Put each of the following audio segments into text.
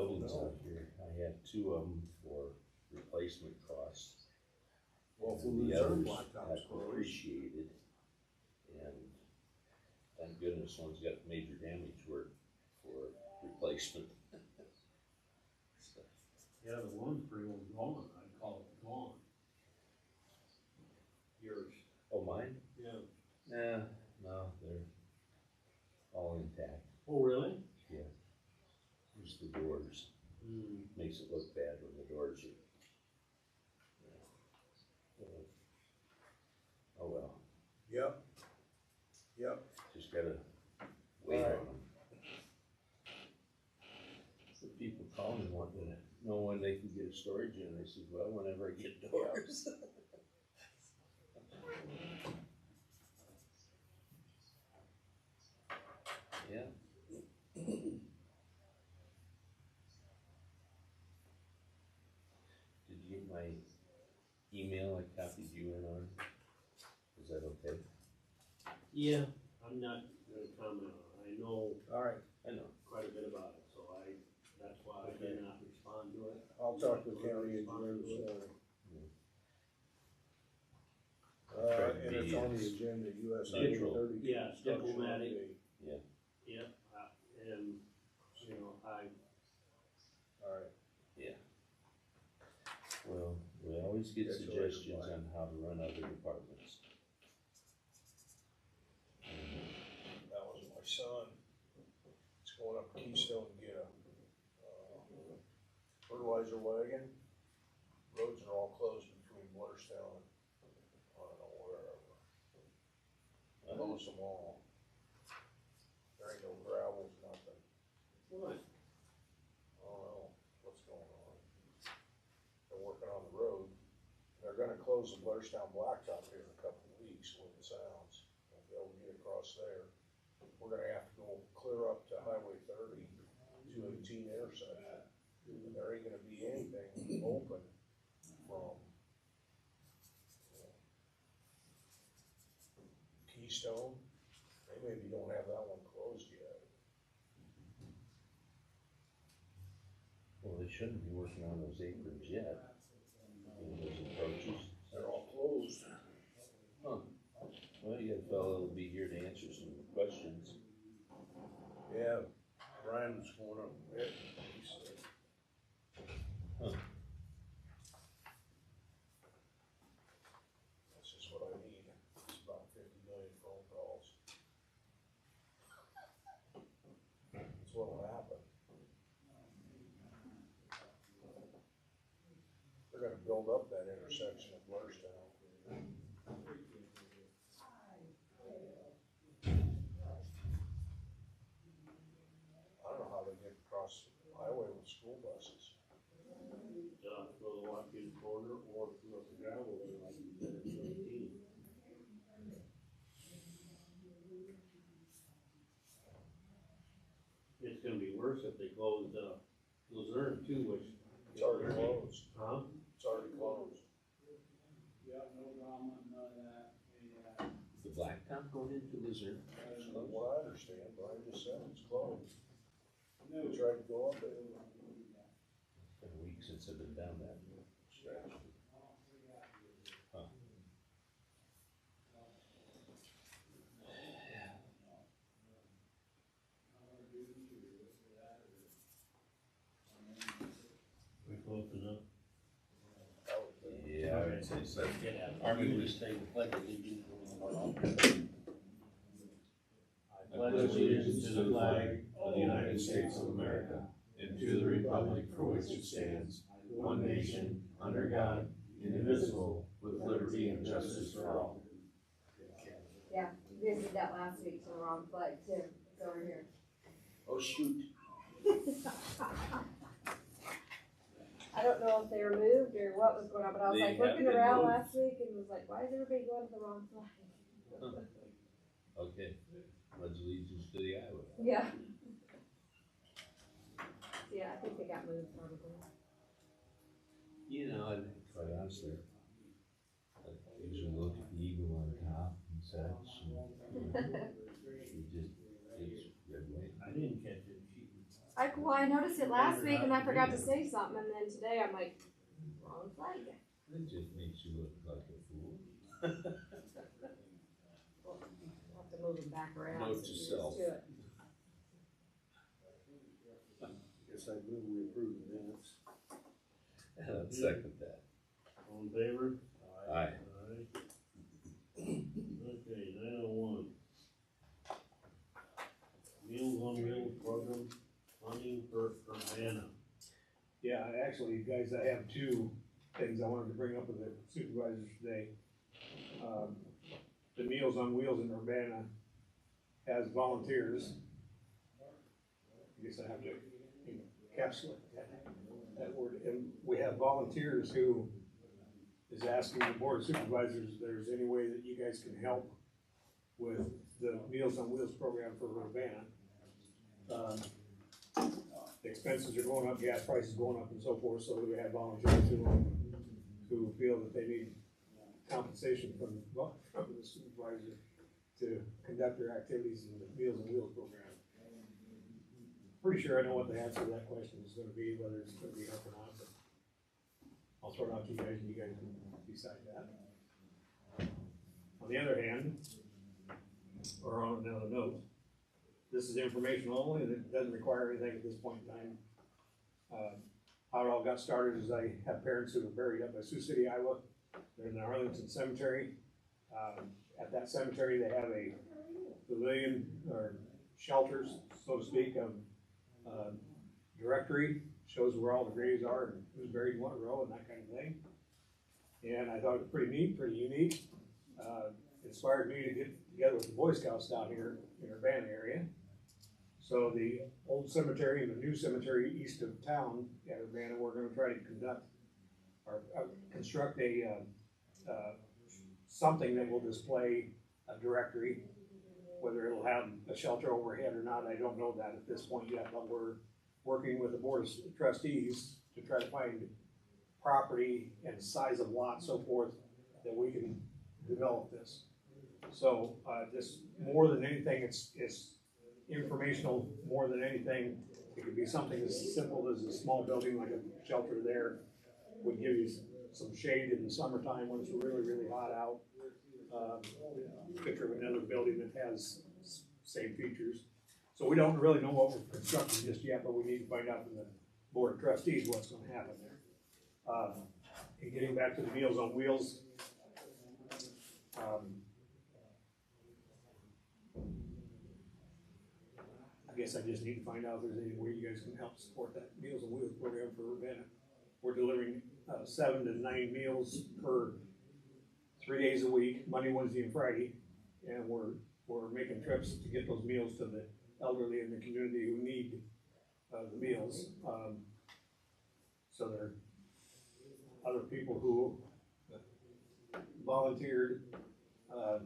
buildings out here. I have 2 of them for replacement costs. Well, if we And the lose our others blacktops, have appreciated, and thank goodness one's got major damage work for replacement. So, Yeah, the one's pretty well gone, I'd call it gone. Yours? oh, mine? Yeah. Nah, no, they're all intact. Oh, really? Yeah. Just the doors. Makes it look bad when the doors are. Oh well. Yep. Yep. Just gotta wait on them. The people call me wanting to know when they can get a storage in. I said, well, whenever I get doors. Yeah. Did you get my email I copied you in on? Is that okay? Yeah, I'm not gonna comment on it, I know All right, I know. quite a bit about it, so that's why I did not respond to it. I'll talk to the county engineer this morning. And it's on the agenda, US Highway Neutral. 30. Yeah, construction diplomatic. update. Yep, and, you know, All right, Well, we always get That's always suggestions fine. on how to run other departments. that was my son. He's going up Keystone to get a fertilizer wagon. Roads are all closed between Blairstown and, I don't know, wherever. Close them all. There ain't no gravels, nothing. what? I don't know what's going on. They're working on the road. They're gonna close the Blairstown Blackout here in a couple of weeks, when it sounds. Won't be able to get across there. We're gonna have to go clear up to Highway 30, 218 intersection. And there ain't gonna be anything open from Keystone. They maybe don't have that one closed yet. Well, they shouldn't be working on those aprons yet. Those approaches. They're all closed. Huh. Well, you got a fellow that'll be here to answer some questions. Yeah, Brian was going up it. He said, Huh. that's just what I need. It's about 50 million phone calls. That's what'll happen. They're gonna build up that intersection at Blairstown. I don't know how they get across the highway with school buses. Through the Watkins corner or through up the gravel there like you did at 17. It's gonna be worse if they close, Luzerne too, which. It's already closed. Huh? It's already closed. Yeah, no drama, none of that. The blacktop going into Luzerne? From what I understand, Brian just said it's closed. No. We tried to go up it. It's been a week since I've been down that stretch. Huh. We close enough. Yeah, I would say so. Army would say the pledge of allegiance to I pledge allegiance to the flag of the United States of America and to the republic for which it stands, one nation, under God, indivisible, with liberty and justice for all. Yeah, you guys did that last week to the wrong flag too. It's over here. Oh, shoot. I don't know if they were moved or what was going on, but I was They like have looking been around moved. last week and was like, why is everybody going to the wrong flag? Okay. Pledge allegiance to the Iowa. Yeah. Yeah, I think they got moved probably. You know, and quite honestly, I usually look at the eagle on top and such, and it just, it's red white. I didn't catch it. Well, I noticed it last week and I forgot to say something, and then today I'm like, wrong flag. It just makes you look like a fool. We'll have to move them back around. Note so to you're used self. to it. Guess I move we approve the minutes. I'd second that. All in favor? Aye. Okay, 901. Meals on Wheels program, funding for Urbana. Yeah, actually, you guys, I have two things I wanted to bring up with the supervisors today. The Meals on Wheels in Urbana has volunteers. I guess I have to encapsulate that word. And we have volunteers who is asking the board of supervisors if there's any way that you guys can help with the Meals on Wheels program for Urbana. The expenses are going up, gas prices going up and so forth, so we have volunteers who feel that they need compensation from the supervisor to conduct their activities in the Meals on Wheels program. Pretty sure I know what the answer to that question is gonna be, whether it's gonna be up or not, but I'll throw it out to you guys and you guys can decide that. On the other hand, or on another note, this is informational only, and it doesn't require anything at this point in time. How it all got started is I have parents who were buried up by Sioux City, Iowa. They're in the Arlington Cemetery. At that cemetery, they have a pavilion or shelters, so to speak, of directory, shows where all the graves are and who's buried in what row and that kind of thing. And I thought it was pretty neat, pretty unique. Inspired me to get together with the Boy Scouts down here in the Urbana area. So the old cemetery and the new cemetery east of town at Urbana, we're gonna try to conduct or construct a something that will display a directory. Whether it'll have a shelter overhead or not, I don't know that at this point yet, but we're working with the board of trustees to try to find property and size of lot, so forth, that we can develop this. So, just more than anything, it's informational more than anything. It could be something as simple as a small building like a shelter there, would give you some shade in the summertime when it's really, really hot out. Picture of another building that has same features. So we don't really know what we're constructing just yet, but we need to find out from the board of trustees what's gonna happen there. And getting back to the Meals on Wheels, I guess I just need to find out if there's any way you guys can help support that Meals on Wheels program for Urbana. We're delivering 7 to 9 meals per 3 days a week, Monday, Wednesday, and Friday, and we're making trips to get those meals to the elderly in the community who need the meals. So there are other people who volunteered are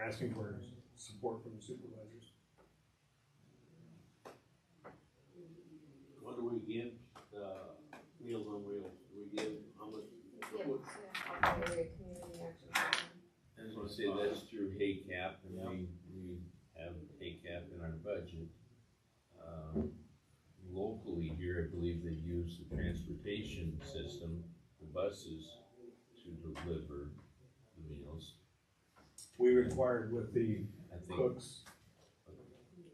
asking for support from the supervisors. What do we give, Meals on Wheels? Do we give, how much? Yeah, community action plan. I was gonna say that's through HACAP, and we have HACAP in our budget. Locally here, I believe they use the transportation system, the buses, to deliver the meals. We required with the I think, cooks,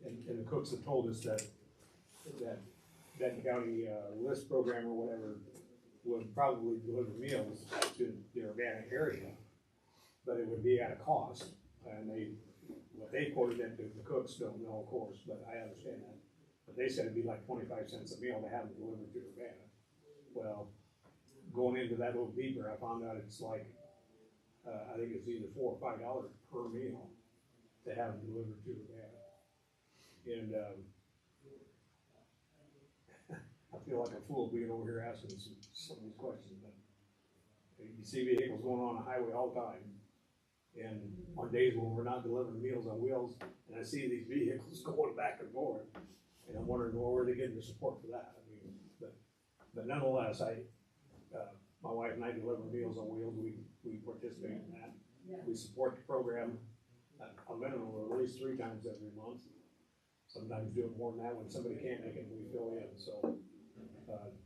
and the cooks have told us that Benton County list program or whatever would probably deliver meals to the Urbana area, but it would be at a cost. And what they quoted it to, the cooks don't know, of course, but I understand that. But they said it'd be like 25 cents a meal to have them delivered to Urbana. Well, going into that little beeper, I found out it's like, I think it's either $4 or $5 per meal to have them delivered to Urbana. And I feel like a fool being over here asking some of these questions, but you see vehicles going on the highway all the time. And on days when we're not delivering Meals on Wheels, and I see these vehicles going back and forth, and I'm wondering where they're getting the support for that. I mean, but nonetheless, my wife and I deliver Meals on Wheels. We participate in that. We support the program a minimum of at least 3 times every month. sometimes do it more than that when somebody can't make it, we fill in, so.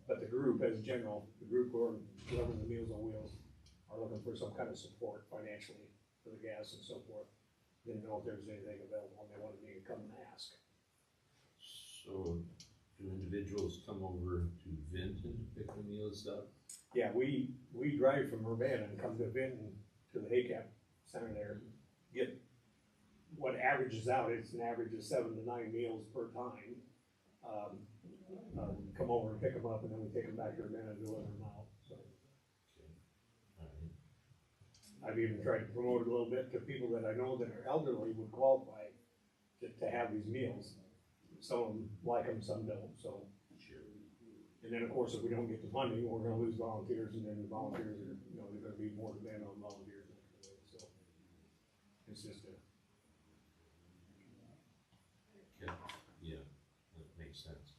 But the group as general, the group who are delivering the Meals on Wheels are looking for some kind of support financially for the gas and so forth. Didn't know if there was anything available, and they wanted me to come and ask. So, do individuals come over to Benton to pick the meals up? Yeah, we drive from Urbana and come to Benton to the HACAP center there, get what averages out, it's an average of 7 to 9 meals per time. Come over and pick them up, and then we take them back to Urbana and deliver them out, so. Alright. I've even tried to promote it a little bit to people that I know that are elderly would qualify to have these meals. Some of them like them, some don't, so. Sure. And then, of course, if we don't get the funding, we're gonna lose volunteers, and then the volunteers are, you know, there's gonna be more demand on volunteers, so. It's just a, Okay, yeah, that makes sense.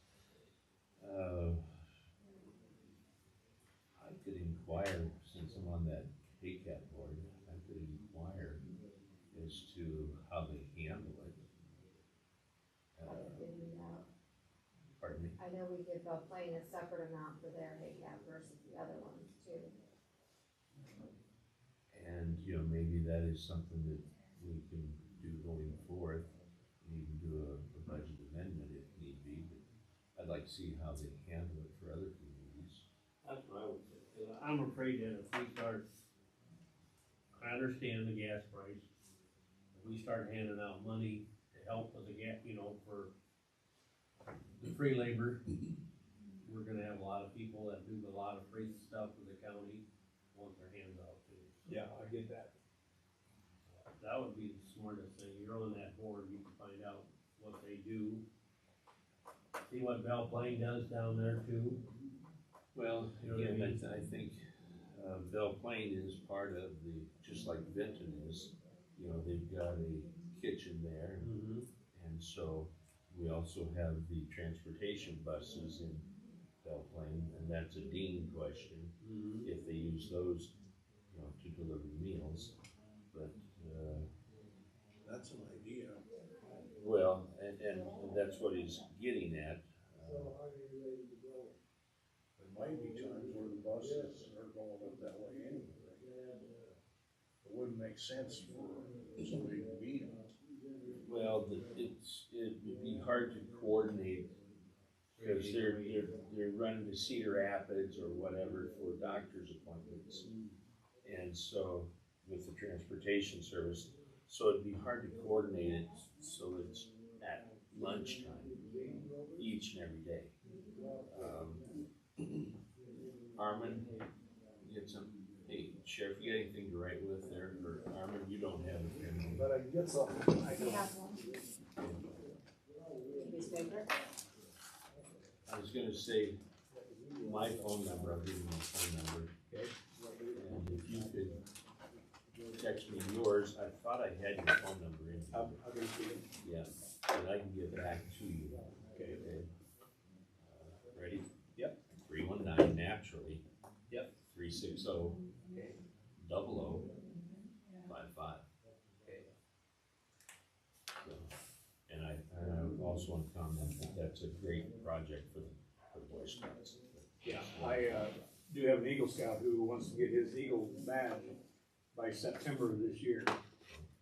I could inquire, since I'm on that KCAP board, I could inquire as to how they handle it. I can figure it out. Pardon me? I know we give Blairstown a separate amount for their HACAP versus the other ones too. And, you know, maybe that is something that we can do going forth, and even do a budget amendment if need be, but I'd like to see how they handle it for other communities. That's what I would say, 'cause I'm afraid that if we start, I understand the gas price, if we start handing out money to help with the gas, you know, for the free labor, we're gonna have a lot of people that do a lot of free stuff for the county, want their hands out too. yeah, I get that. That would be the smartest thing, you're on that board, you can find out what they do. See what Blairstown does down there too. Well, You know what I again, mean? I think, Blairstown is part of the, just like Benton is, you know, they've got a kitchen there, Mm-hmm. and so we also have the transportation buses in Blairstown, and that's a dean question, Mm-hmm. if they use those, you know, to deliver meals, but, That's an idea. well, and that's what he's getting at. There might be times where the buses are going up that way anyway. It wouldn't make sense for somebody to beat them. Well, it would be hard to coordinate, because they're running to Cedar Rapids or whatever for doctor's appointments. And so, with the transportation service, so it'd be hard to coordinate it so that it's at lunchtime, each and every day. Armin, you get some, hey, Sheriff, you got anything to write with there, or Armin, you don't have anything? But I can get something. We have one. Newspaper. I was gonna say, my phone number, I'll give you my phone number. Okay. And if you could text me yours, I thought I had your phone number in. I'll get it to you. Yeah, and I can get back to you. Okay. Ready? Yep. 319 naturally. Yep. 360 Okay. 0055. So, and I also want to comment that that's a great project for the Boy Scouts. Yeah, I, do have an Eagle Scout who wants to get his Eagle badge by September of this year.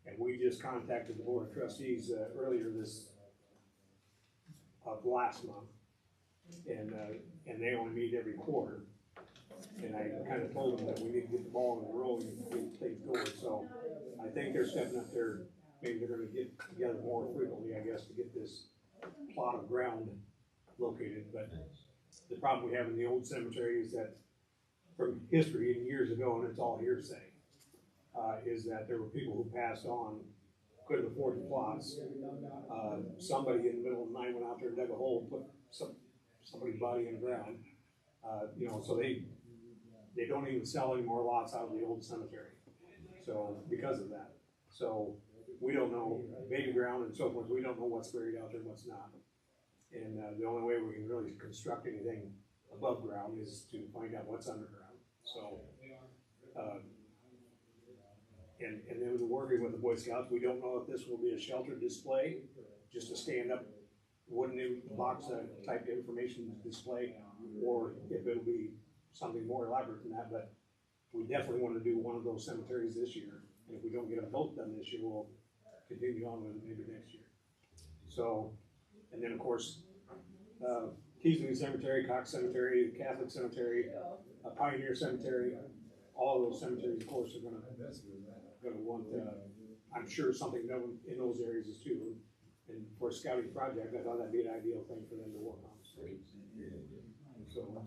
And we just contacted the Board of Trustees, earlier last month. And they only meet every quarter. And I kind of told them that we need to get the ball in the rolling and get things going, so I think they're stepping up there. Maybe they're gonna get together more frequently, I guess, to get this plot of ground located, but the problem we have in the old cemetery is that from history and years ago, and it's all hearsay, is that there were people who passed on, couldn't afford the plots. Somebody in the middle of the night went out there and dug a hole, put somebody's body in the ground. You know, so they don't even sell any more lots out of the old cemetery. So, because of that. So, we don't know, baby ground and so forth, we don't know what's buried out there and what's not. And, the only way we can really construct anything above ground is to find out what's underground. So, and then working with the Boy Scouts, we don't know if this will be a sheltered display, just a stand-up what new box type information display, or if it'll be something more elaborate than that, but we definitely wanna do one of those cemeteries this year. And if we don't get them both done this year, we'll continue on with it maybe next year. So, and then of course, Keesling Cemetery, Cox Cemetery, Catholic Cemetery, Pioneer Cemetery, all of those cemeteries, of course, are gonna want, I'm sure something done in those areas is too. And for a scouting project, I thought that'd be an ideal thing for them to work on. So,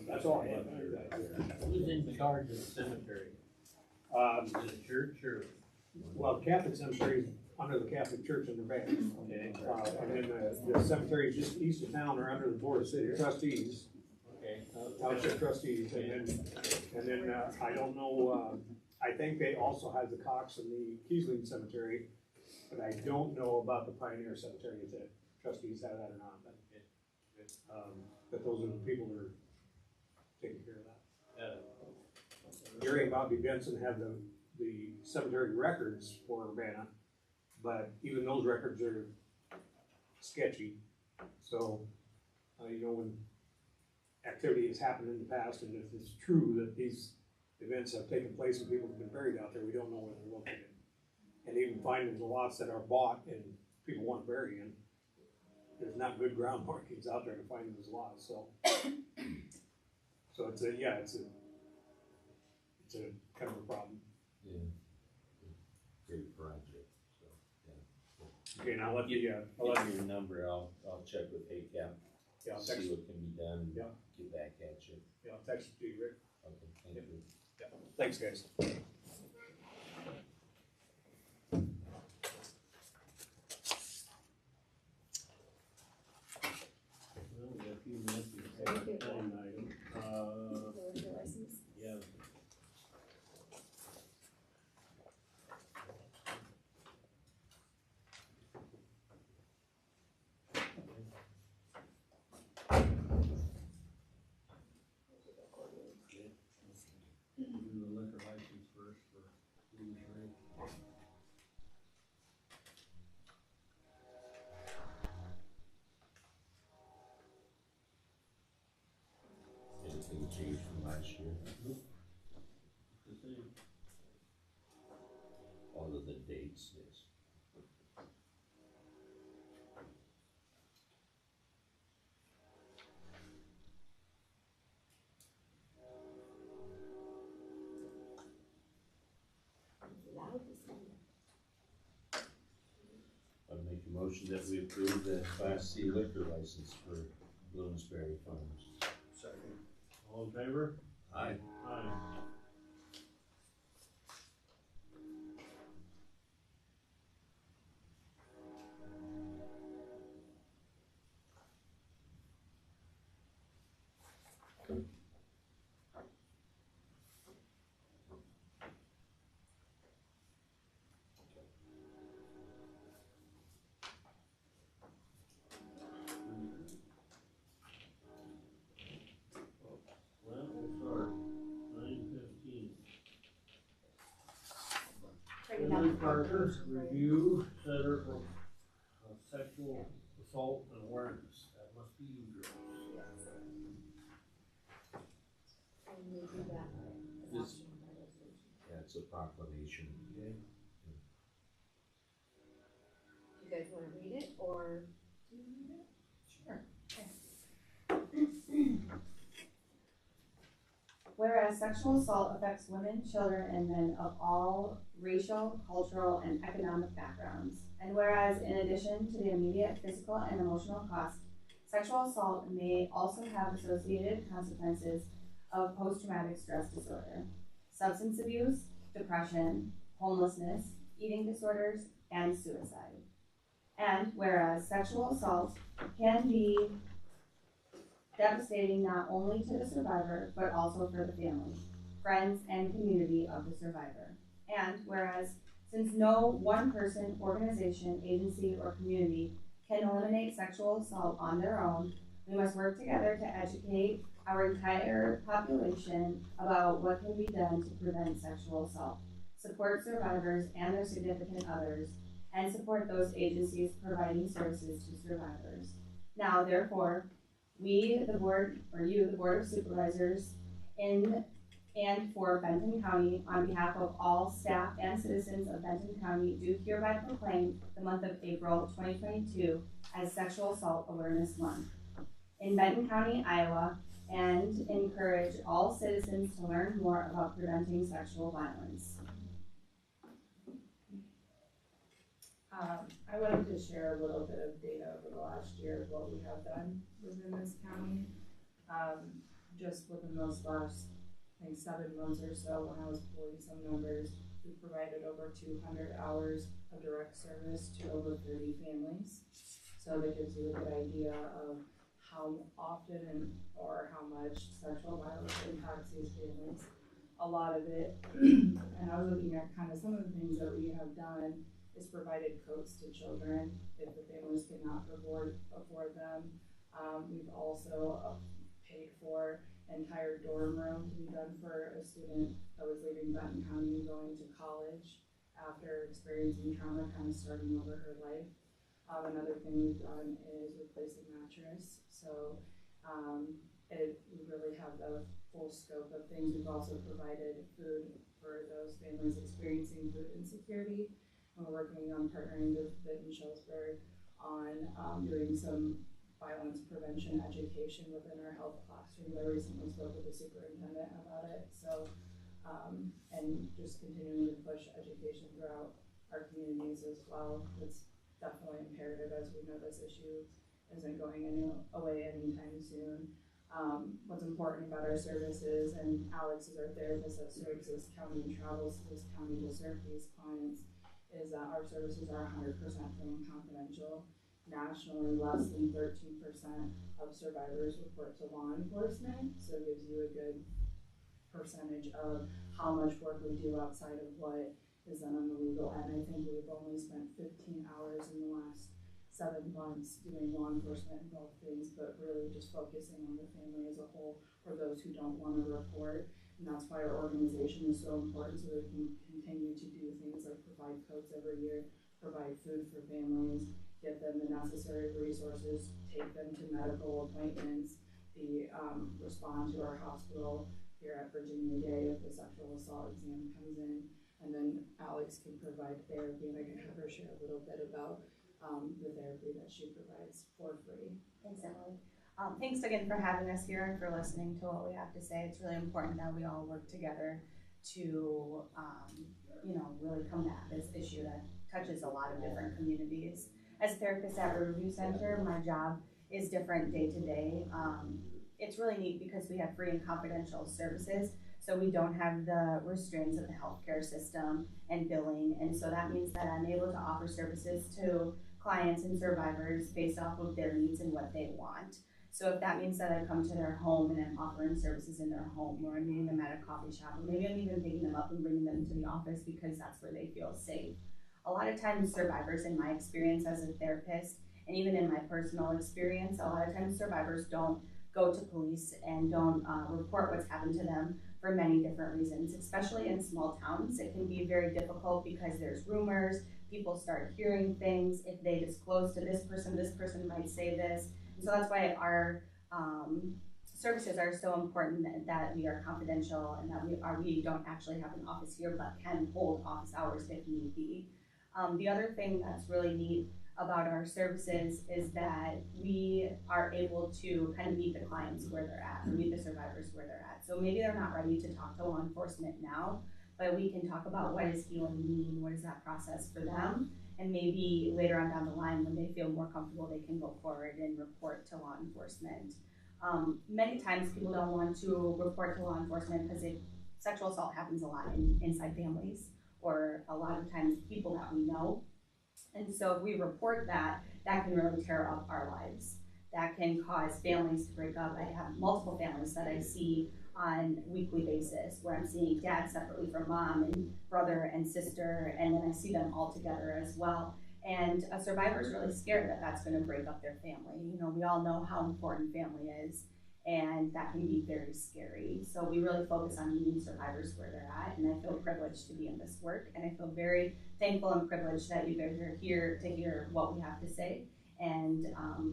that's all I have. Who's in charge of the cemetery? Is it a church or? Well, Catholic Cemetery is under the Catholic Church in Nevada. Okay. And then the cemeteries just east of town are under the Board of City Trustees, Okay. Township Trustees, and then I don't know, I think they also have the Cox and the Keesling Cemetery, but I don't know about the Pioneer Cemetery, if the trustees have that or not, but those are the people that are taking care of that. Gary and Bobby Benson have the cemetery records for Urbana, but even those records are sketchy. So, you know, when activity has happened in the past, and if it's true that these events have taken place and people have been buried out there, we don't know where they're located. And even finding the lots that are bought and people want to bury in, there's not good ground markings out there to find those lots, so. So it's a kind of a problem. Yeah. Great project, so, yeah. Okay, now let Get me, I'll let your number, I'll check with ACAP, yeah, I'll text, see what can be done, and Yeah. get back at you. yeah, I'll text it to you, Rick. Okay, thank you. Yeah. Thanks, guys. Well, we got a few minutes before the time item. Liquor license. Yeah. Do the liquor license first for Bloomsbury. Anything changed from last year? The same. All of the dates, yes. Loud this morning. I'll make a motion that we approve the Class C liquor license for Bloomsbury Farms. Second. All in favor? Aye. Aye. Well, we'll start 9:15. Bring it down. Parker, review center for sexual assault and awareness. That must be you, girls. Yes. And we do that. This- Yeah, it's a proclamation. Okay. You guys wanna read it, or? Sure. Whereas sexual assault affects women, children, and men of all racial, cultural, and economic backgrounds. And whereas in addition to the immediate physical and emotional cost, sexual assault may also have associated consequences of post-traumatic stress disorder, substance abuse, depression, homelessness, eating disorders, and suicide. And whereas sexual assault can be devastating not only to the survivor, but also for the family, friends, and community of the survivor. And whereas, since no one person, organization, agency, or community can eliminate sexual assault on their own, we must work together to educate our entire population about what can be done to prevent sexual assault, support survivors and their significant others, and support those agencies providing services to survivors. Now, therefore, we, the board, or you, the Board of Supervisors, in and for Benton County, on behalf of all staff and citizens of Benton County, do hereby proclaim the month of April 2022 as Sexual Assault Awareness Month in Benton County, Iowa, and encourage all citizens to learn more about preventing sexual violence. I wanted to share a little bit of data over the last year of what we have done within this county. Just within those last, I think, 7 months or so, when I was pulling some numbers, we provided over 200 hours of direct service to over 30 families. So that gives you a good idea of how often or how much sexual violence impacts these families. A lot of it, and I was looking at kind of some of the things that we have done, is provided coats to children if the families cannot afford them. We've also paid for entire dorm room to be done for a student that was leaving Benton County and going to college after experiencing trauma, kind of starting over her life. Another thing we've done is replace a mattress. So we really have the full scope of things. We've also provided food for those families experiencing food insecurity. And we're working on partnering with Benton on doing some violence prevention education within our health classroom. I recently spoke with the superintendent about it. So, and just continuing to push education throughout our communities as well. It's definitely imperative, as we know this issue isn't going away anytime soon. What's important about our services, and Alex is our therapist that serves this county and travels to this county to serve these clients, is that our services are 100% free and confidential. Nationally, less than 13% of survivors report to law enforcement, so it gives you a good percentage of how much work we do outside of what is done on the legal end. I think we've only spent 15 hours in the last 7 months doing law enforcement involved things, but really just focusing on the family as a whole, or those who don't want to report. And that's why our organization is so important, so that we can continue to do things like provide coats every year, provide food for families, get them the necessary resources, take them to medical appointments, respond to our hospital here at Virginia Day if the sexual assault exam comes in. And then Alex can provide therapy, and I can have her share a little bit about the therapy that she provides for free. Thanks, Emily. Thanks again for having us here and for listening to what we have to say. It's really important that we all work together to, really combat this issue that touches a lot of different communities. As a therapist at Riverview Center, my job is different day to day. It's really neat because we have free and confidential services, so we don't have the restraints of the healthcare system and billing, and so that means that I'm able to offer services to clients and survivors based off of their needs and what they want. So if that means that I come to their home and I'm offering services in their home, or I'm meeting them at a coffee shop, or maybe I'm even picking them up and bringing them to the office because that's where they feel safe. A lot of times survivors, in my experience as a therapist, and even in my personal experience, a lot of times survivors don't go to police and don't report what's happened to them for many different reasons, especially in small towns. It can be very difficult because there's rumors, people start hearing things. If they disclose to this person might say this. And so that's why our services are so important, that we are confidential and that we don't actually have an office here, but can hold office hours if need be. The other thing that's really neat about our services is that we are able to kind of meet the clients where they're at, or meet the survivors where they're at. So maybe they're not ready to talk to law enforcement now, but we can talk about what does healing mean, what is that process for them, and maybe later on down the line when they feel more comfortable, they can go forward and report to law enforcement. Many times people don't want to report to law enforcement because sexual assault happens a lot inside families, or a lot of times people that we know. And so if we report that, that can really tear up our lives. That can cause families to break up. I have multiple families that I see on a weekly basis, where I'm seeing dad separately from mom, and brother and sister, and then I see them all together as well. And a survivor is really scared that that's going to break up their family. We all know how important family is. and that can be very scary. So we really focus on meeting survivors where they're at, and I feel privileged to be in this work, and I feel very thankful and privileged that you guys are here to hear what we have to say and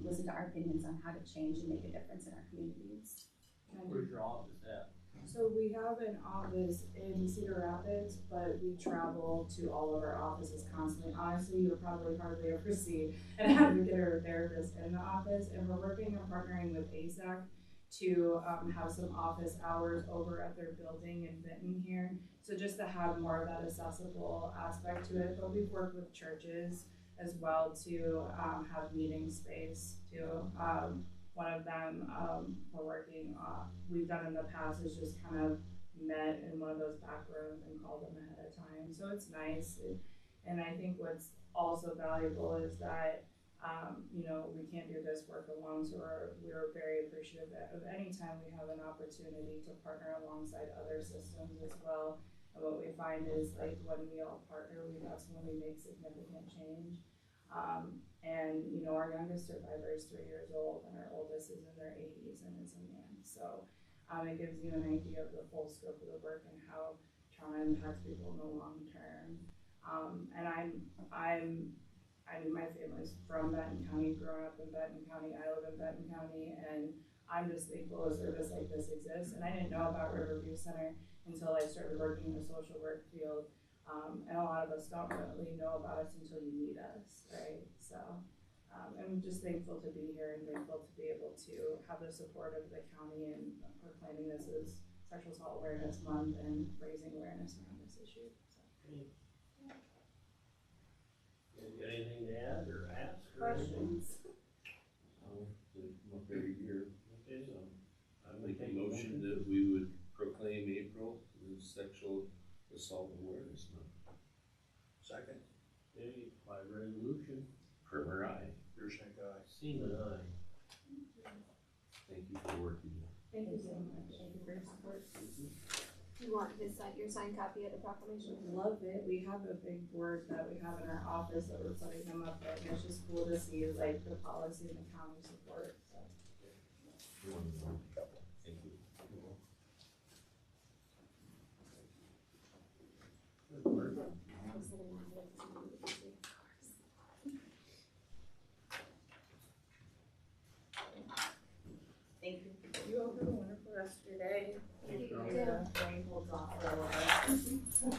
listen to our opinions on how to change and make a difference in our communities. Where's your office at? So we have an office in Cedar Rapids, but we travel to all of our offices constantly. Honestly, you'll probably hardly ever see an advocate or a therapist in the office, and we're working on partnering with ASAC to have some office hours over at their building in Benton here. So just to have more of that accessible aspect to it, but we've worked with churches as well to have meeting space too. One of them we're working we've done in the past is just kind of met in one of those back rooms and called them ahead of time. So it's nice. And I think what's also valuable is that you know, we can't do this work alone, so we're very appreciative of any time we have an opportunity to partner alongside other systems as well. And what we find is, like, when we all partner, that's when we make significant change. And you know, our youngest survivor is 3 years old, and our oldest is in their 80s and is a man. So it gives you an idea of the full scope of the work and how trauma impacts people in the long term. And I mean, my family's from Benton County, growing up in Benton County. I live in Benton County, and I'm just thankful a service like this exists. And I didn't know about Riverview Center until I started working in the social work field. And a lot of us don't really know about us until you meet us, right? So I'm just thankful to be here and thankful to be able to have the support of the county and proclaiming this as Sexual Assault Awareness Month and raising awareness around this issue. So. Got anything to add or ask or Questions? Every year. Okay. So I make a motion that we would proclaim April as Sexual Assault Awareness Month. Second. Okay, by resolution. Primer aye. Deershank aye. Seaman aye. Thank you for working. Thank you so much. Thank you for your support. You want your signed copy of the proclamation? Love it. We have a big board that we have in our office that we're putting them up there, and it's just cool to see like the policy and the county support. So. Thank you. Good work. Thank you. You all have a wonderful rest of your day. Thank you. The rain holds off for a while.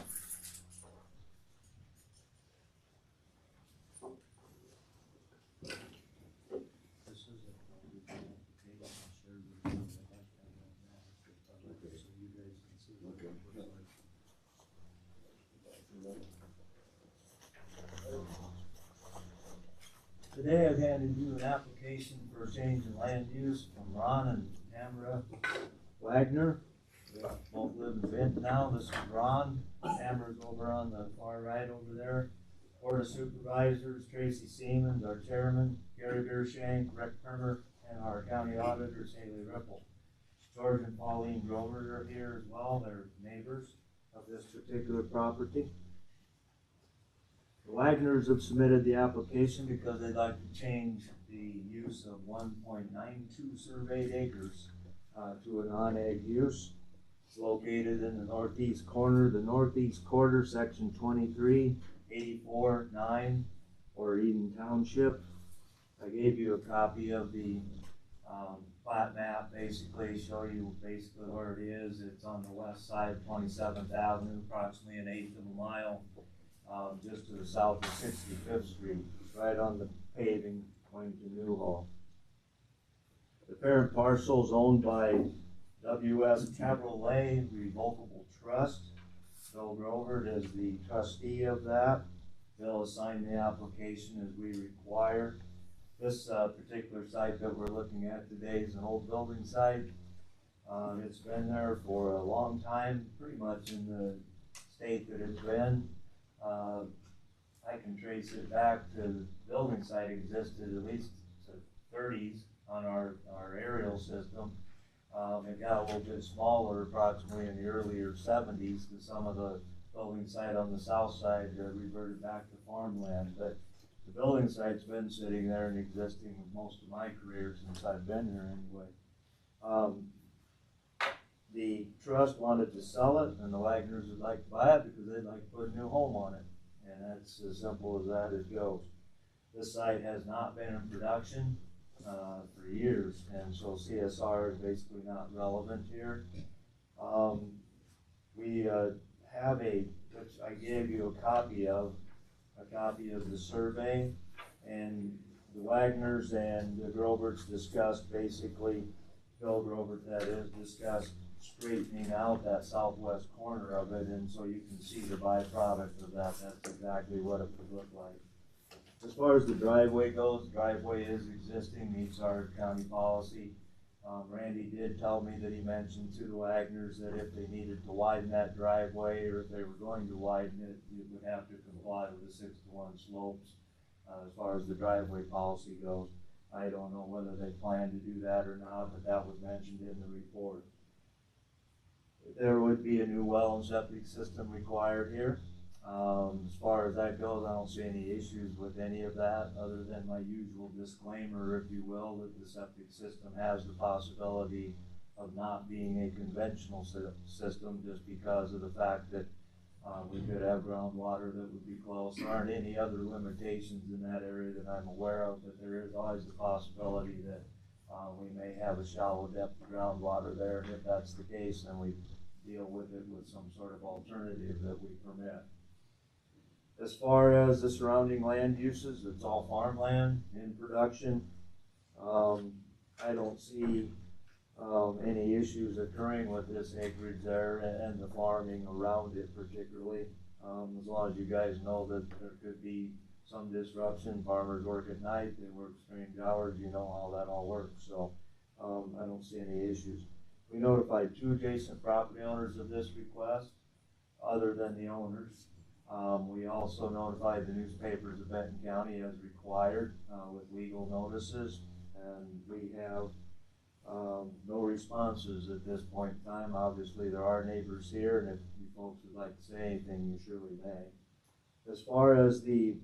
Today I've handed you an application for a change in land use from Ron and Tamara Wagner. They both live in Benton now. This is Ron. Tamara's over on the far right over there. Board of Supervisors, Tracy Siemens, our chairman, Gary Deershank, Rick Hermer, and our county auditors, Haley Ripple. George and Pauline Grover are here as well. They're neighbors of this particular property. The Wagners have submitted the application because they'd like to change the use of 1.92 surveyed acres to a non-ag use. It's located in the northeast corner, section 23, 84-9, or Eden Township. I gave you a copy of the plat map, basically show you basically where it is. It's on the west side of 27th Avenue, approximately an eighth of a mile. Just to the south of 65th Street, right on the paving going to Newhall. The parent parcel is owned by W.S. Capital A Revocable Trust. Bill Grover is the trustee of that. Bill assigned the application as we require. This particular site that we're looking at today is an old building site. It's been there for a long time, pretty much in the state that it's been. I can trace it back to the building site existed at least the 30s on our aerial system. It got a little bit smaller approximately in the earlier 70s because some of the building site on the south side reverted back to farmland. But the building site's been sitting there and existing most of my career since I've been here anyway. The trust wanted to sell it, and the Wagners would like to buy it because they'd like to put a new home on it. And that's as simple as that it goes. This site has not been in production for years, and so CSR is basically not relevant here. We have which I gave you a copy of the survey, and the Wagners and the Groverts discussed basically, Bill Grovert that is, discussed straightening out that southwest corner of it, and so you can see the byproduct of that. That's exactly what it would look like. As far as the driveway goes, the driveway is existing, meets our county policy. Randy did tell me that he mentioned to the Wagners that if they needed to widen that driveway, or if they were going to widen it, it would have to comply with the 6-to-1 slopes. As far as the driveway policy goes, I don't know whether they plan to do that or not, but that was mentioned in the report. There would be a new well and septic system required here. As far as that goes, I don't see any issues with any of that, other than my usual disclaimer, if you will, that the septic system has the possibility of not being a conventional system, just because of the fact that we could have groundwater that would be close. There aren't any other limitations in that area that I'm aware of, but there is always the possibility that we may have a shallow depth of groundwater there, and if that's the case, then we deal with it with some sort of alternative that we permit. As far as the surrounding land uses, it's all farmland in production. I don't see any issues occurring with this acreage there and the farming around it particularly. As long as you guys know that there could be some disruption, farmers work at night, they work strange hours, you know how that all works, so I don't see any issues. We notified 2 adjacent property owners of this request, other than the owners. We also notified the newspapers of Benton County as required with legal notices, and we have no responses at this point in time. Obviously, there are neighbors here, and if you folks would like to say anything, you surely may. As far as the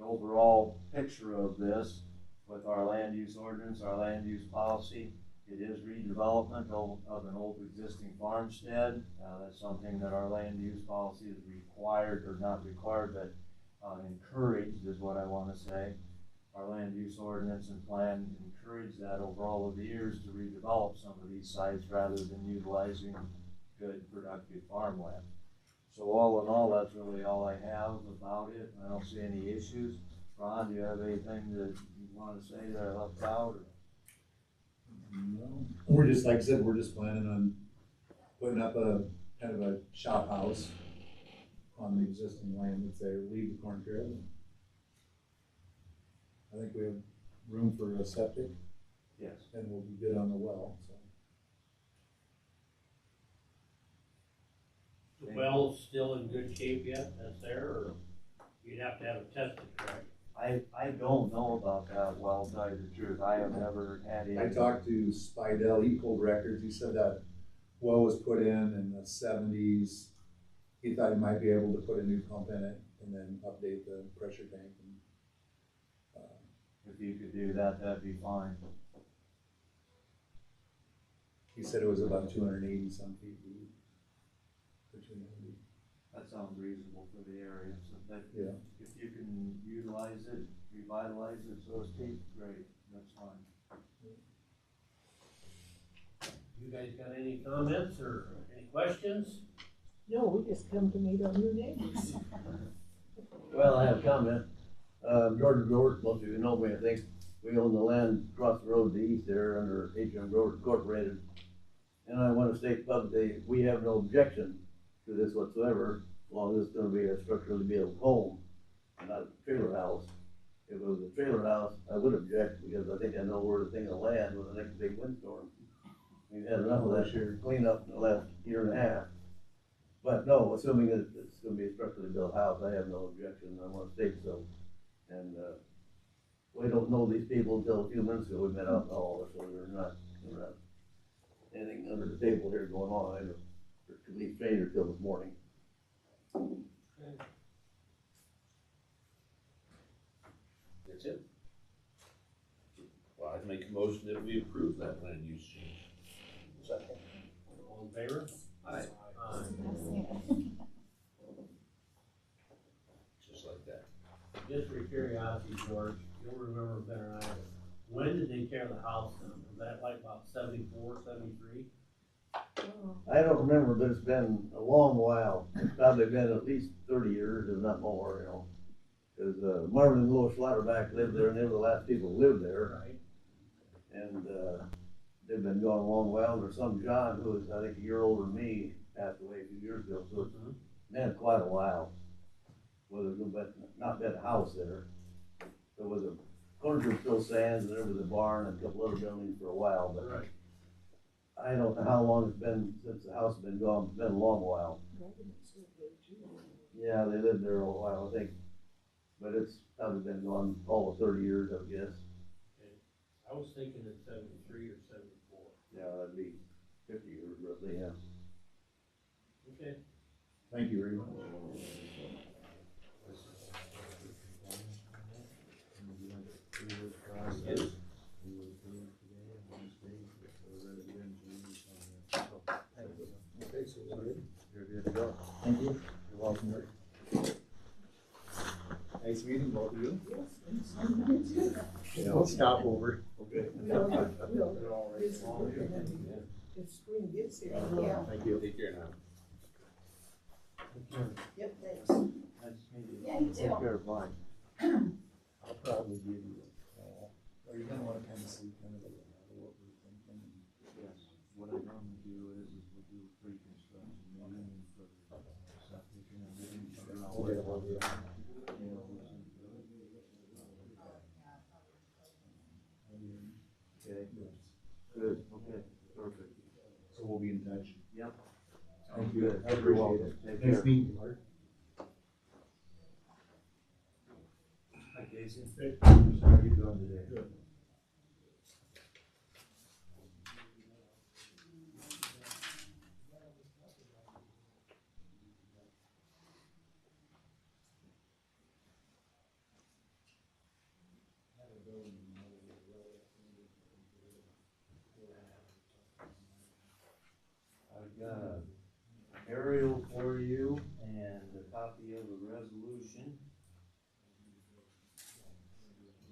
overall picture of this, with our land use ordinance, our land use policy, it is redevelopment of an old existing farmstead. That's something that our land use policy is required, or not required, but encouraged is what I want to say. Our land use ordinance and plan encourage that over all of the years to redevelop some of these sites rather than utilizing good productive farmland. So all in all, that's really all I have about it. I don't see any issues. Ron, do you have anything that you want to say that I left out? No. We're just, like I said, we're just planning on putting up a kind of a shop house on the existing land that's there, leave the corn crib. I think we have room for a septic. Yes. And we'll be good on the well, so. The well's still in good shape yet, that's there, or you'd have to have it tested, correct? I don't know about that well, to tell you the truth. I have never had any. I talked to Spidell, he pulled records, he said that well was put in the 70s. He thought he might be able to put a new pump in it and then update the pressure tank. And, if you could do that, that'd be fine. he said it was about 280 some feet deep. Or 290. That sounds reasonable for the area, so that, Yeah. if you can utilize it, revitalize it, so to speak, great, that's fine. You guys got any comments or any questions? No, we just come to meet our new neighbors. Well, I have a comment. George Grover, most of you know me, I think. We own the land across the road to the east there under H.M. Grover Incorporated. And I want to state publicly, we have no objection to this whatsoever, as long as it's gonna be a structurally built home, and not a trailer house. If it was a trailer house, I would object, because I think I know where the thing will land with the next big windstorm. We've had enough of that cleanup in the last year and a half. But no, assuming that it's gonna be a structurally built house, I have no objection, I want to state so. And, we don't know these people until a few minutes ago, we met out in the hall, so we're not anything under the table here going on, either, or complete stranger till this morning. That's it. Well, I'd make a motion that we approve that land use change. Second. All in favor? Aye. Aye. Just like that. Just for curiosity, George, you'll remember better than I do. When did they tear the house down? Was that like about 74, 73? I don't remember, but it's been a long while. It's probably been at least 30 years, if not more, you know. Cause, Marvin and Lois Schlatterback lived there, and they were the last people who lived there. Right. And, they've been gone a long while. There's some John, who was, I think, a year older than me, passed away a few years ago, so it's been quite a while. Well, there's not been a house there. There was a corner still stands, and there was a barn and a couple other buildings for a while, but Right. I don't know how long it's been since the house has been gone. It's been a long while. Yeah, they lived there a while, I think, but it's probably been gone almost 30 years, I would guess. Okay. I was thinking in 73 or 74. Yeah, that'd be 50 years roughly, yeah. Okay. Thank you very much. Yes. Okay, so we're good. You're good to go. Thank you. You're welcome. Nice meeting both of you. We'll stop over. Okay. If spring gets here. Yeah. Thank you. Take care now. Yep, thanks. Nice to meet you. Yeah, you Take too. care, bye. I'll probably give you a call, or you're gonna wanna kind of see kind of what we're thinking. Yes, what I normally do is we'll do a pre-construction meeting for septic and everything. Okay, I'll do that. Okay, good, okay, perfect. So we'll be in touch. Yep. Thank you. Good. I appreciate You're it. Take Nice care. meeting you, Art. Hi, Casey. How are you doing today? Good. I've got an aerial for you and a copy of the resolution.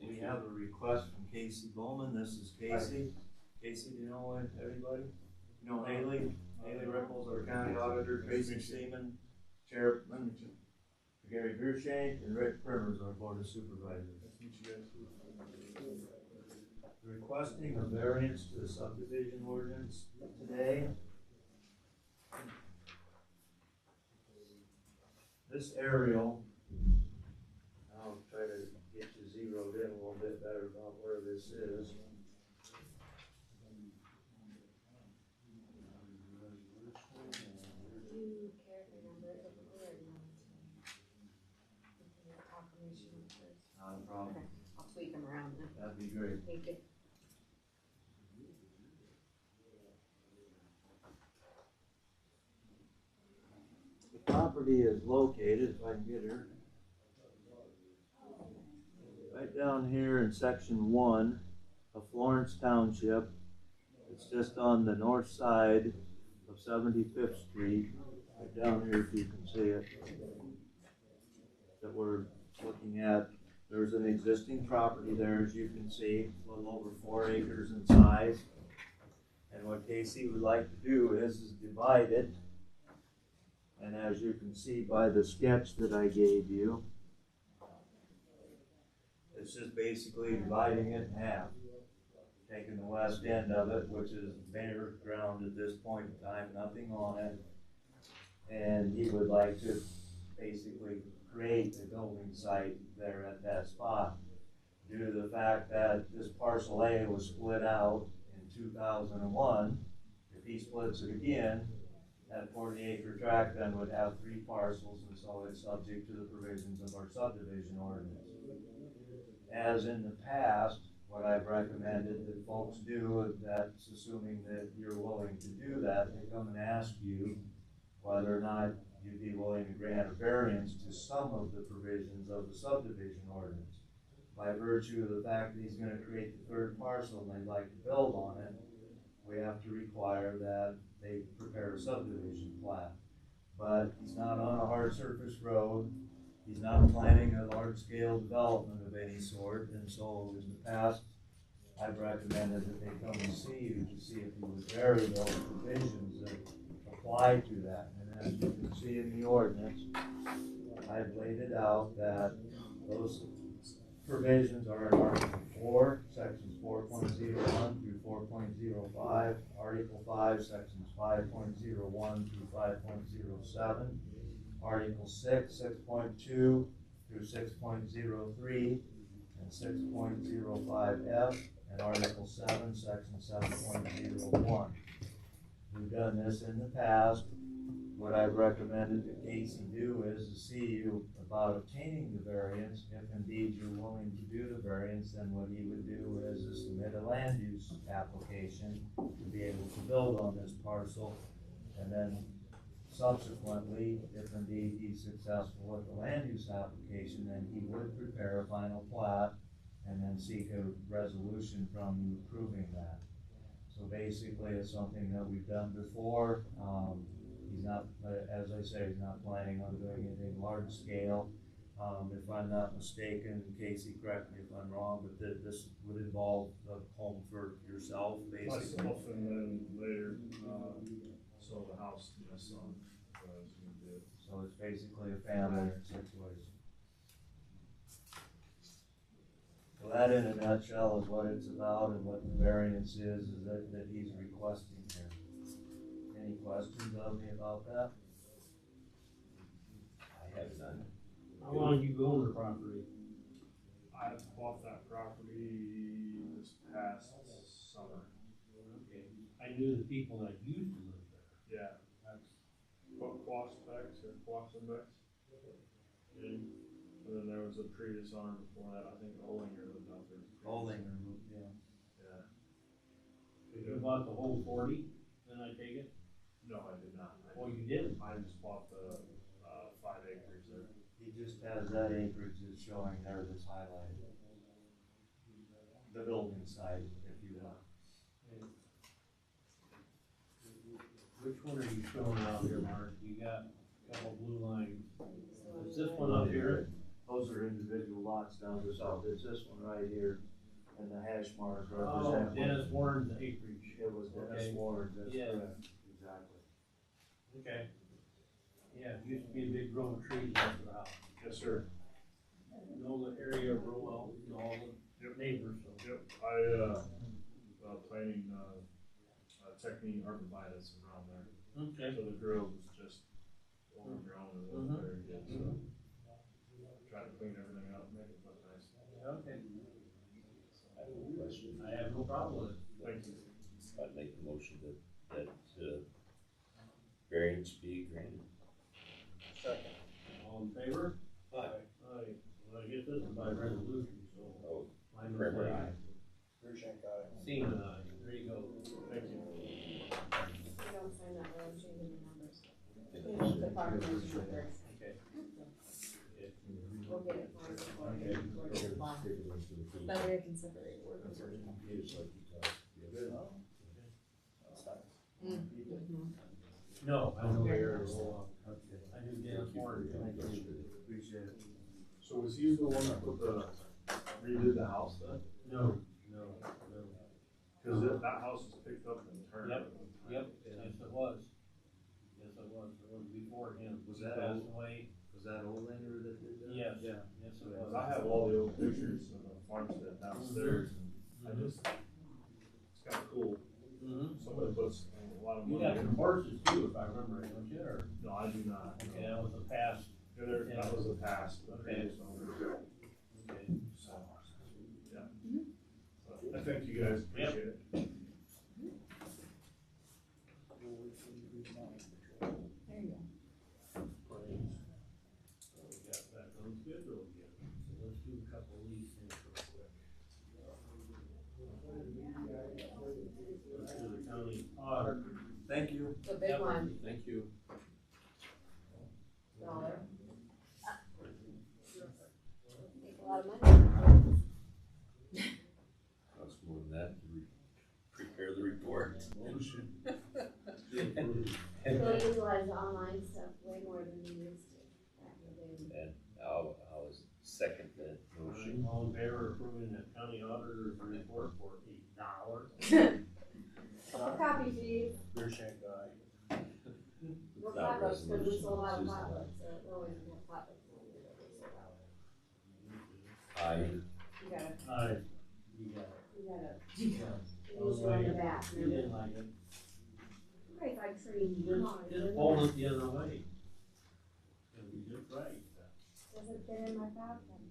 We have a request from Casey Bowman. This is Casey. Casey, do you know everybody? You know Haley? Haley Ripples, our county auditor, Tracy Seaman, Chairman, Gary Beershank, and Rick Primers, our board of supervisors. Requesting a variance to the subdivision ordinance today. This aerial, I'll try to get you zeroed in a little bit better about where this is. Do you care if I number it before or not? Confirmation first. Not a problem. Okay, I'll tweak them around then. That'd be great. Thank you. The property is located, if I can get here, right down here in section 1 of Florence Township. It's just on the north side of 75th Street, right down here if you can see it, that we're looking at. There's an existing property there, as you can see, a little over 4 acres in size. And what Casey would like to do is divide it. And as you can see by the sketch that I gave you, it's just basically dividing it in half. Taking the west end of it, which is bare ground at this point in time, nothing on it. And he would like to basically create a building site there at that spot. Due to the fact that this parcel A was split out in 2001, if he splits it again, that 40-acre tract then would have 3 parcels, and so it's subject to the provisions of our subdivision ordinance. As in the past, what I've recommended that folks do, that's assuming that you're willing to do that, they come and ask you whether or not you'd be willing to grant a variance to some of the provisions of the subdivision ordinance. By virtue of the fact that he's gonna create the 3rd parcel and they'd like to build on it, we have to require that they prepare a subdivision plat. But he's not on a hard surface road, he's not planning a large-scale development of any sort, and so in the past, I've recommended that they come and see you to see if you would vary those provisions that apply to that. And as you can see in the ordinance, I've laid it out that those provisions are in Article 4, sections 4.01 through 4.05, Article 5, sections 5.01 through 5.07, Article 6, 6.2 through 6.03, and 6.05F, and Article 7, section 7.01. We've done this in the past. What I've recommended that Casey do is to see you about obtaining the variance. If indeed you're willing to do the variance, then what he would do is to submit a land use application to be able to build on this parcel. And then subsequently, if indeed he's successful with the land use application, then he would prepare a final plat and then seek a resolution from you approving that. So basically, it's something that we've done before. He's not, as I say, he's not planning on doing anything large scale. If I'm not mistaken, Casey, correct me if I'm wrong, but this would involve a home for yourself, basically. Myself and then later, sold the house to my son. So it's basically a family situation. So that in a nutshell is what it's about, and what the variance is that he's requesting here. Any questions of me about that? I have none. How long have you owned the property? I bought that property this past summer. Okay, I knew the people that used to live there. Yeah. That's, Quaspex or Quasenbex. And then there was a previous owner before that, I think Olinger lived out there. Olinger, yeah. Yeah. you bought the whole 40, then I take it? No, I did not. Oh, you did? I just bought the 5 acres there. He just has that acreage that's showing there that's highlighted. The building site, if you will. Which one are you showing out here, Mark? You got a couple blue lines. Is this one up here? Those are individual lots down the south. It's this one right here, and the hash marks Oh, represent. Dennis Warren's acreage. It was Dennis Warren, that's Yeah. correct, exactly. Okay. Yeah, it used to be a big row of trees next to the house. Yes, sir. Know the area real well, you know, all the neighbors, so. Yep, I, planting, technique arborvitae's around there. Okay. So the grove was just overgrown and wasn't very good, so. Try to clean everything up, make it look nice. Okay. I have no question. I have no problem with it. Thank you. I'd make the motion that variance be granted. Second. All in favor? Aye. Aye. Well, I guess this is by resolution, so. Oh, My Kramer, mistake. aye. Grushank, aye. Seaman, aye. There you go. Thank you. You don't sign that, we're changing the numbers. The proclamation first. Okay. We'll get it for you before we Okay. record it live. That way I can separate work and work. No, I know where it's all up. I knew Dennis Warren. Appreciate it. So was he the one that put redid the house then? No. Cause that house was picked up and turned. Yep. Yes, it was. Yes, it was. It was before him. Was He that passed old? away. Was that Olander that did that? Yes. Yeah. Yes, it was. I have all the old pictures of the farmstead downstairs and I just, it's kinda cool. Somebody puts a lot of You money got in. some horses too, if I remember right, don't you, or? No, I do not. Okay, that was the past. That was the past. Okay. So, Okay. yeah. I thank you guys, appreciate it. There you go. So we got that on schedule again. So let's do a couple of these things real quick. Let's do the county auditor. Thank you. The big one, Thank you. dollar. Take a lot of money. Costs more than that to motion. So we utilize the online stuff way more than we used to back in the day. And I'll second that motion. All in favor of approving the county auditor's report for $1? Copy fees, Your check guy. we're Without potlucks, because we resolution, sold out of it's just- potlucks, so we're always gonna have potlucks when we sold out. Aye. You gotta, Aye. You got it. you gotta, You use you on the back, You remember? didn't like it. Right, like trees, come on, Just fold it the other way. It'll be just right. doesn't fit in my pocket.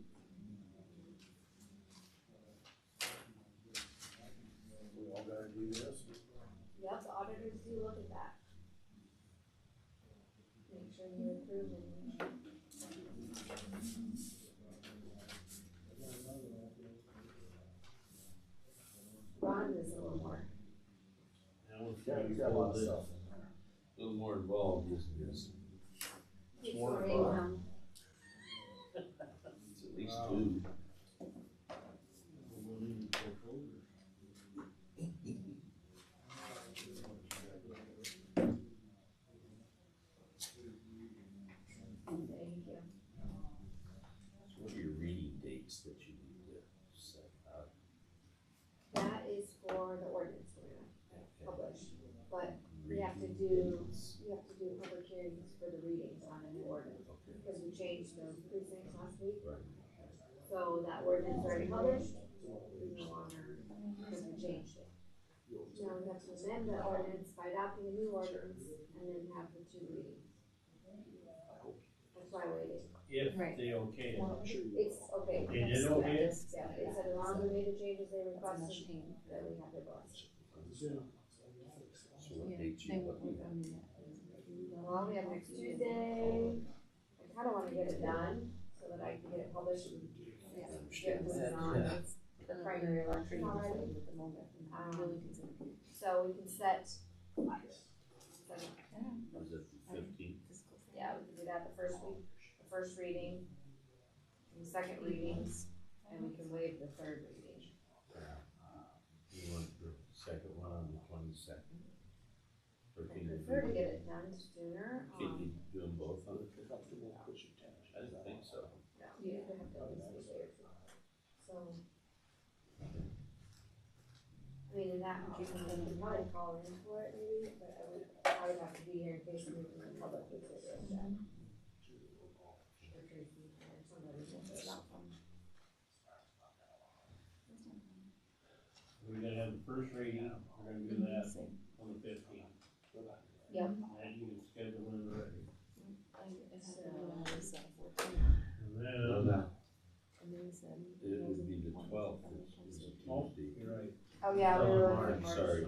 We all gotta do this. Yep, the auditors do look at that. Make sure you approve it. Ron is a little more. Now it's Yeah, you got a lot of folded. stuff. A little more involved, isn't it? It's more more fun. income. It's at least Wow. two. We'll leave it for folders. Thank you. So what are your reading dates that you need to set up? That is for the ordinance we're gonna publish, but we have to Readings. do public hearings for the readings on a new ordinance, Okay. because we changed those precincts last week. Right. So that ordinance already published, is no longer, because we changed it. Now we have to amend the ordinance by adopting a new ordinance and then have the two readings. That's why I waited. If Right. they okay it. It's okay. They did okay it? Yeah, they said as long as we made the changes they requested, that we have their blessing. So what dates you looking at? Well, we have next Tuesday. I kinda wanna get it done so that I can get it published and get this on the primary election already. So we can set. Was it the 15th? Yeah, we can do that the first week, the first reading, and the second readings, and we can waive the third reading. You want the second one on the 22nd? Or I can you prefer to do, get it done sooner. can you do them both on the 15th? I didn't think so. No, you either have to at least be there. So. I mean, in that, you can probably call in for it maybe, but I would have to be here in case anything in the public would say that. Or Tracy, or somebody, it's not fun. We're gonna have the first reading, we're gonna do that on the 15th. Yep. And you can schedule it already. And then, It would be the 12th, it's a oh, Tuesday. you're right. Oh, yeah, we were March, looking for. Sorry.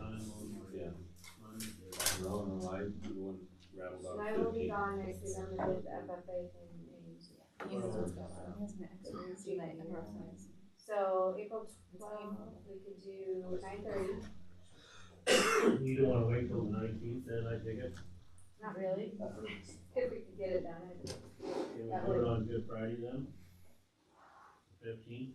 Yeah. No, I, the one rattled And off I will be 15th. gone next week, I'm gonna do the FFA thing in. So April 12th, we could do 9:30. You don't wanna wait till the 19th, then I take it? Not really. If we could get it done. Can we That put it would- on Good Friday then? 15th?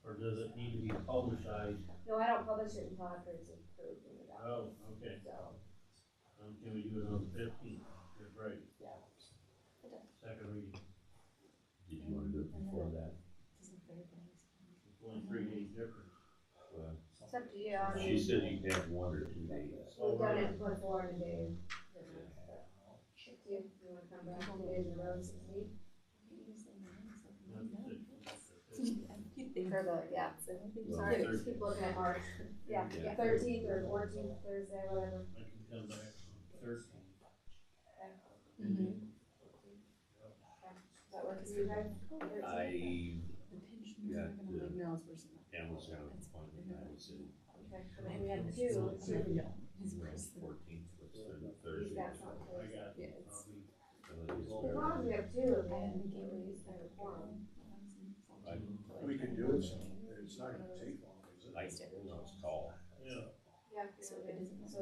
Or does it need to be publicized? No, I don't publish it until after it's approved and adopted, Oh, okay. so. Can we do it on the 15th? Good Friday? Yeah. Second reading. Did you wanna do it before that? It's only 3 days difference. Well, It's up to you, I she mean, said you can have 1 or 2 days. we've done it before in a day. Up to you, you wanna come back 2 days in a row, 16? For the, yeah, sorry, just keep looking at March, yeah, Yeah. 13th or 14th, Thursday, whatever. I can come back on 13th. Does that work for you guys? 13th? I got the Amazon appointment, I was in, Okay, so then we have two. 14th, what's the Thursday? He's got something. I got, I'll be, As long as we have two, then we can use their quorum. We can do it, it's not gonna take long, is it? I, no, it's tall. yeah. Yeah, so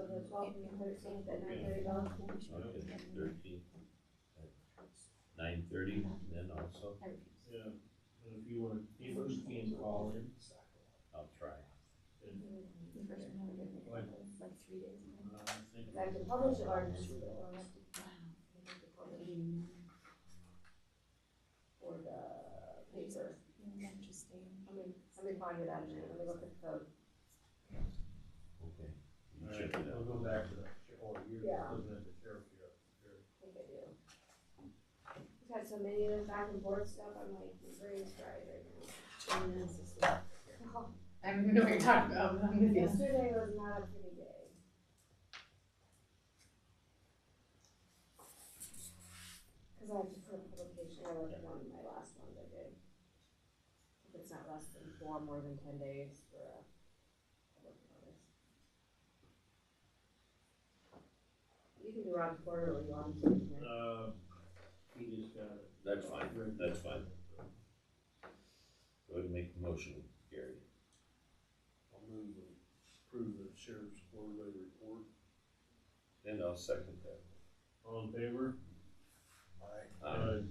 the 12th and the 13th at 9:30 dollars. Okay, 13th at 9:30, then also, Yeah, and if you wanna, you can call in. I'll try. Like like 3 days ago. Cause I have to publish the ordinance, but I don't have to publish for the paper. Yeah, interesting. Let me find it out in a minute, let me look at the code. Okay. You All check right, it out. we'll go back to that, you're Yeah. looking at the sheriff here. I think I do. We've had so many of them back and forth stuff, I'm like, my brain's fried right now. I don't even know what you're talking about, but I'm with you. Yesterday was not a pretty day. Cause I have to put a publication, I wrote it on my last ones I did. If it's not less than more than 10 days for a public notice. You can do Ron quarterly, you want to do it here. He just got it. That's fine, that's fine. Go ahead and make the motion, Gary. I'll move to approve the sheriff's quarterly report. And I'll second that. All in favor? Aye.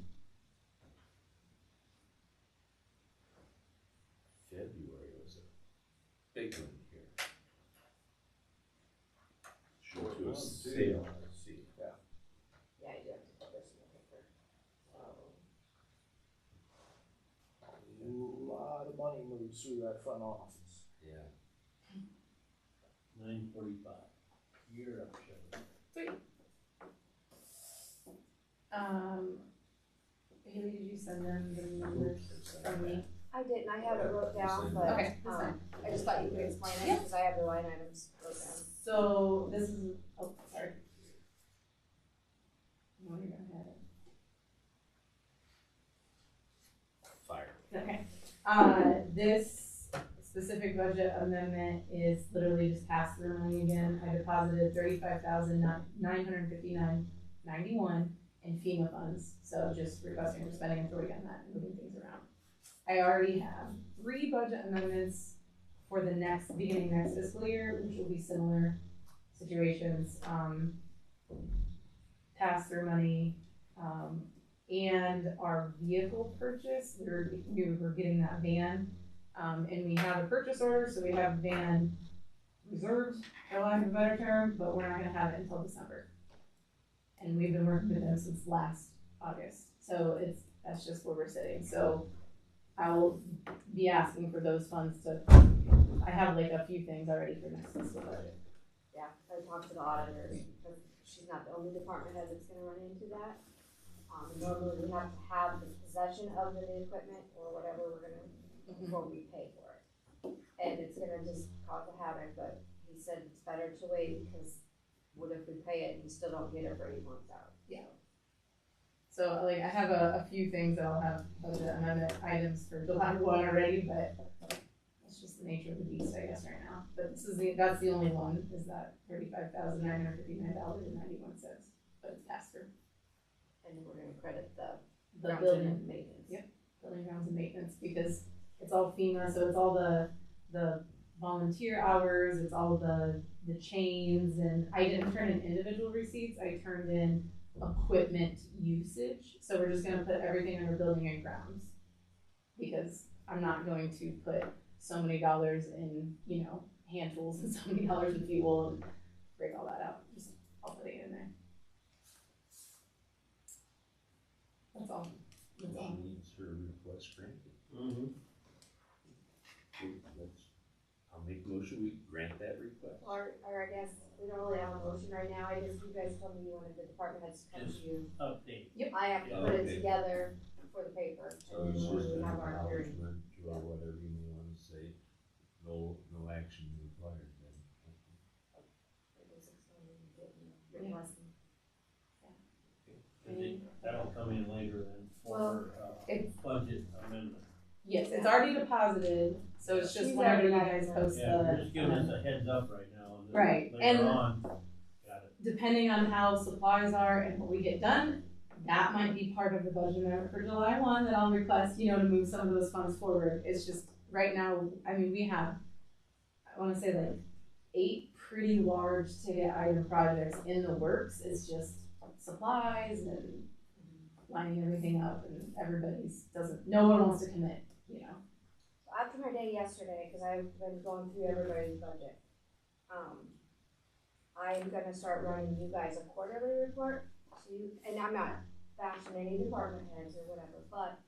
February was a big one here. Short to a sale, I see. Yeah, you do have to publish in the paper. A lot of money moves through that front office. Yeah. 9:45. You're up, Sheriff. Haley, did you send them the numbers from me? I didn't, I have it wrote down, but, Okay, that's fine. I just thought you could explain it, Yeah. cause I have the line items wrote down. So this is, oh, sorry. No, you're gonna have it. Fire. Okay, this specific budget amendment is literally just pass-through money again. I deposited $35,959.91 in FEMA funds, so just requesting for spending authority on that and moving things around. I already have 3 budget amendments for the beginning next fiscal year, which will be similar situations, pass-through money, and our vehicle purchase. We're getting that van, and we have a purchase order, so we have a van reserved, for lack of a better term, but we're not gonna have it until December. And we've been working with them since last August, so that's just where we're sitting. So I will be asking for those funds I have like a few things already for next fiscal budget. Yeah, I talked to the auditor, because she's not the only department head that's gonna run into that. Normally we have to have the possession of the new equipment or whatever we're gonna, before we pay for it. And it's gonna just cause a havoc, but he said it's better to wait, because what if we pay it and we still don't get it for 8 months out? Yeah. So like I have a few things that I'll have budget amendment items for July 1 already, but it's just the nature of the beast, I guess, right now. But that's the only one, is that $35,959.91, but it's passed through. And then we're gonna credit the building and maintenance. Yep, building grounds and maintenance, because it's all FEMA, so it's all the volunteer hours, it's all the chains, and I didn't turn in individual receipts, I turned in equipment usage, so we're just gonna put everything under building and grounds. Because I'm not going to put so many dollars in, hand tools and so many dollars in fuel and break all that out, I'll put it in there. That's all. She needs her request granted. Mm-hmm. I'll make a motion, we grant that request. Or I guess, we don't really have a motion right now, I guess you guys told me you wanted the department heads to come to you. Update. I have to put it together for the paper, So and it's then just we an have our hearing. acknowledgement or whatever you may wanna say, no action required then. That'll come in later then for, budget amendment. Yes, it's already deposited, so it's just She's whenever you already guys got post Yeah, you're the. just giving us a heads up right now, and Right, then later and- on, got it. Depending on how supplies are and what we get done, that might be part of the budget amendment for July 1 that I'll request, to move some of those funds forward. It's just, right now, we have, I wanna say like 8 pretty large ticket item projects in the works. It's just supplies and lining everything up, and no one wants to commit, After my day yesterday, cause I've been going through everybody's budget, I'm gonna start running you guys a quarterly report, so you, and I'm not bashing any department heads or whatever, but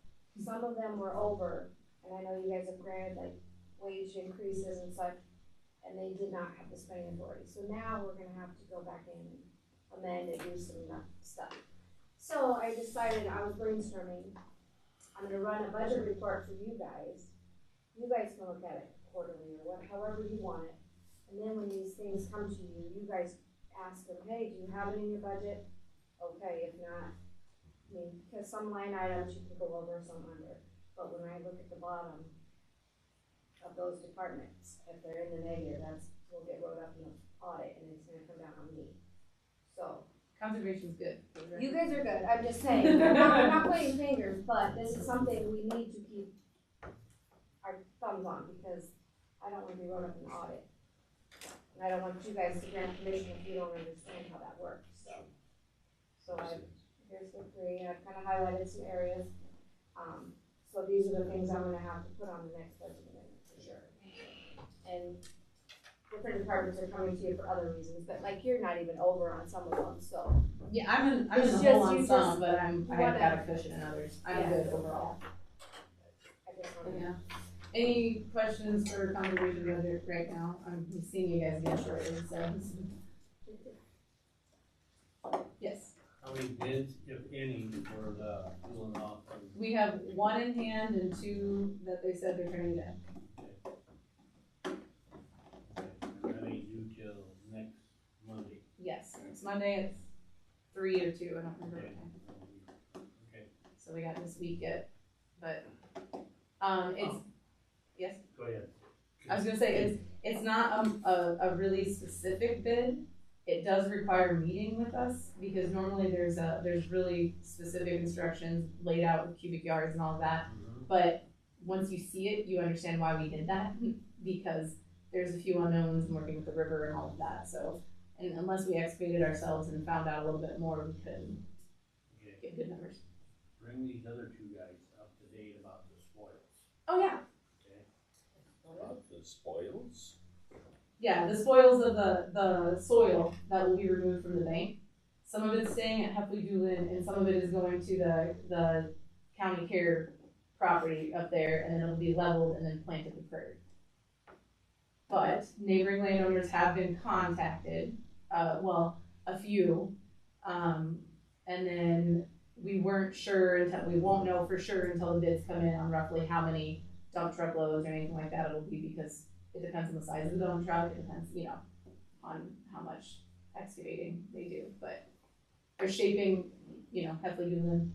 some of them were over, and I know you guys have granted like wage increases and such, and they did not have the spending authority, so now we're gonna have to go back in and amend and do some stuff. So I decided, I was brainstorming, I'm gonna run a budget report for you guys can look at it quarterly or however you want it. And then when these things come to you, you guys ask them, hey, do you have it in your budget? Okay, if not, I mean, because some line items you can go over, some under. But when I look at the bottom of those departments, if they're in the negative, will get wrote up in the audit and it's gonna come down on me. So. Conservation's good. You guys are good, I'm just saying, I'm not pointing fingers, but this is something we need to keep our thumbs on, because I don't wanna be wrote up in the audit. And I don't want you guys to grant permission if you don't understand how that works, so here's the three, I've kinda highlighted some areas. So these are the things I'm gonna have to put on the next budget amendment for sure. And different departments are coming to you for other reasons, but like you're not even over on some of them, so. Yeah, I'm in It's the just- hole on you some, just but I have got a cushion in others. I'm Yeah. good overall. I just wanna- Yeah. Any questions for conservation budget right now? I'm seeing you guys get shorted, so. Yes, How many bids, if any, for the cooling off? we have one in hand and two that they said they're turning in. That ain't due till next Monday. Yes, it's Monday at 3 or 2, I don't remember what time. Okay, So we got this week yet, but, it's, yes? go ahead. I was gonna say, it's not a really specific bid. It does require meeting with us, because normally there's really specific instructions laid out with cubic yards and all of that. Mhm. But once you see it, you understand why we did that, because there's a few unknowns in working with the river and all of that, so. And unless we excavated ourselves and found out a little bit more, we couldn't Okay, get good numbers. bring these other two guys up to date about the spoils, Oh, yeah. okay? About the spoils? Yeah, the spoils of the soil that will be removed from the bank. Some of it's staying at Heffley Doolin, and some of it is going to the county care property up there, and then it'll be leveled and then planted with prairie. But neighboring landowners have been contacted, a few, and then we weren't sure we won't know for sure until the bids come in on roughly how many dump truck loads or anything like that it'll be, because it depends on the size of the dump truck, it depends, on how much excavating they do, but they're shaping, Heffley Doolin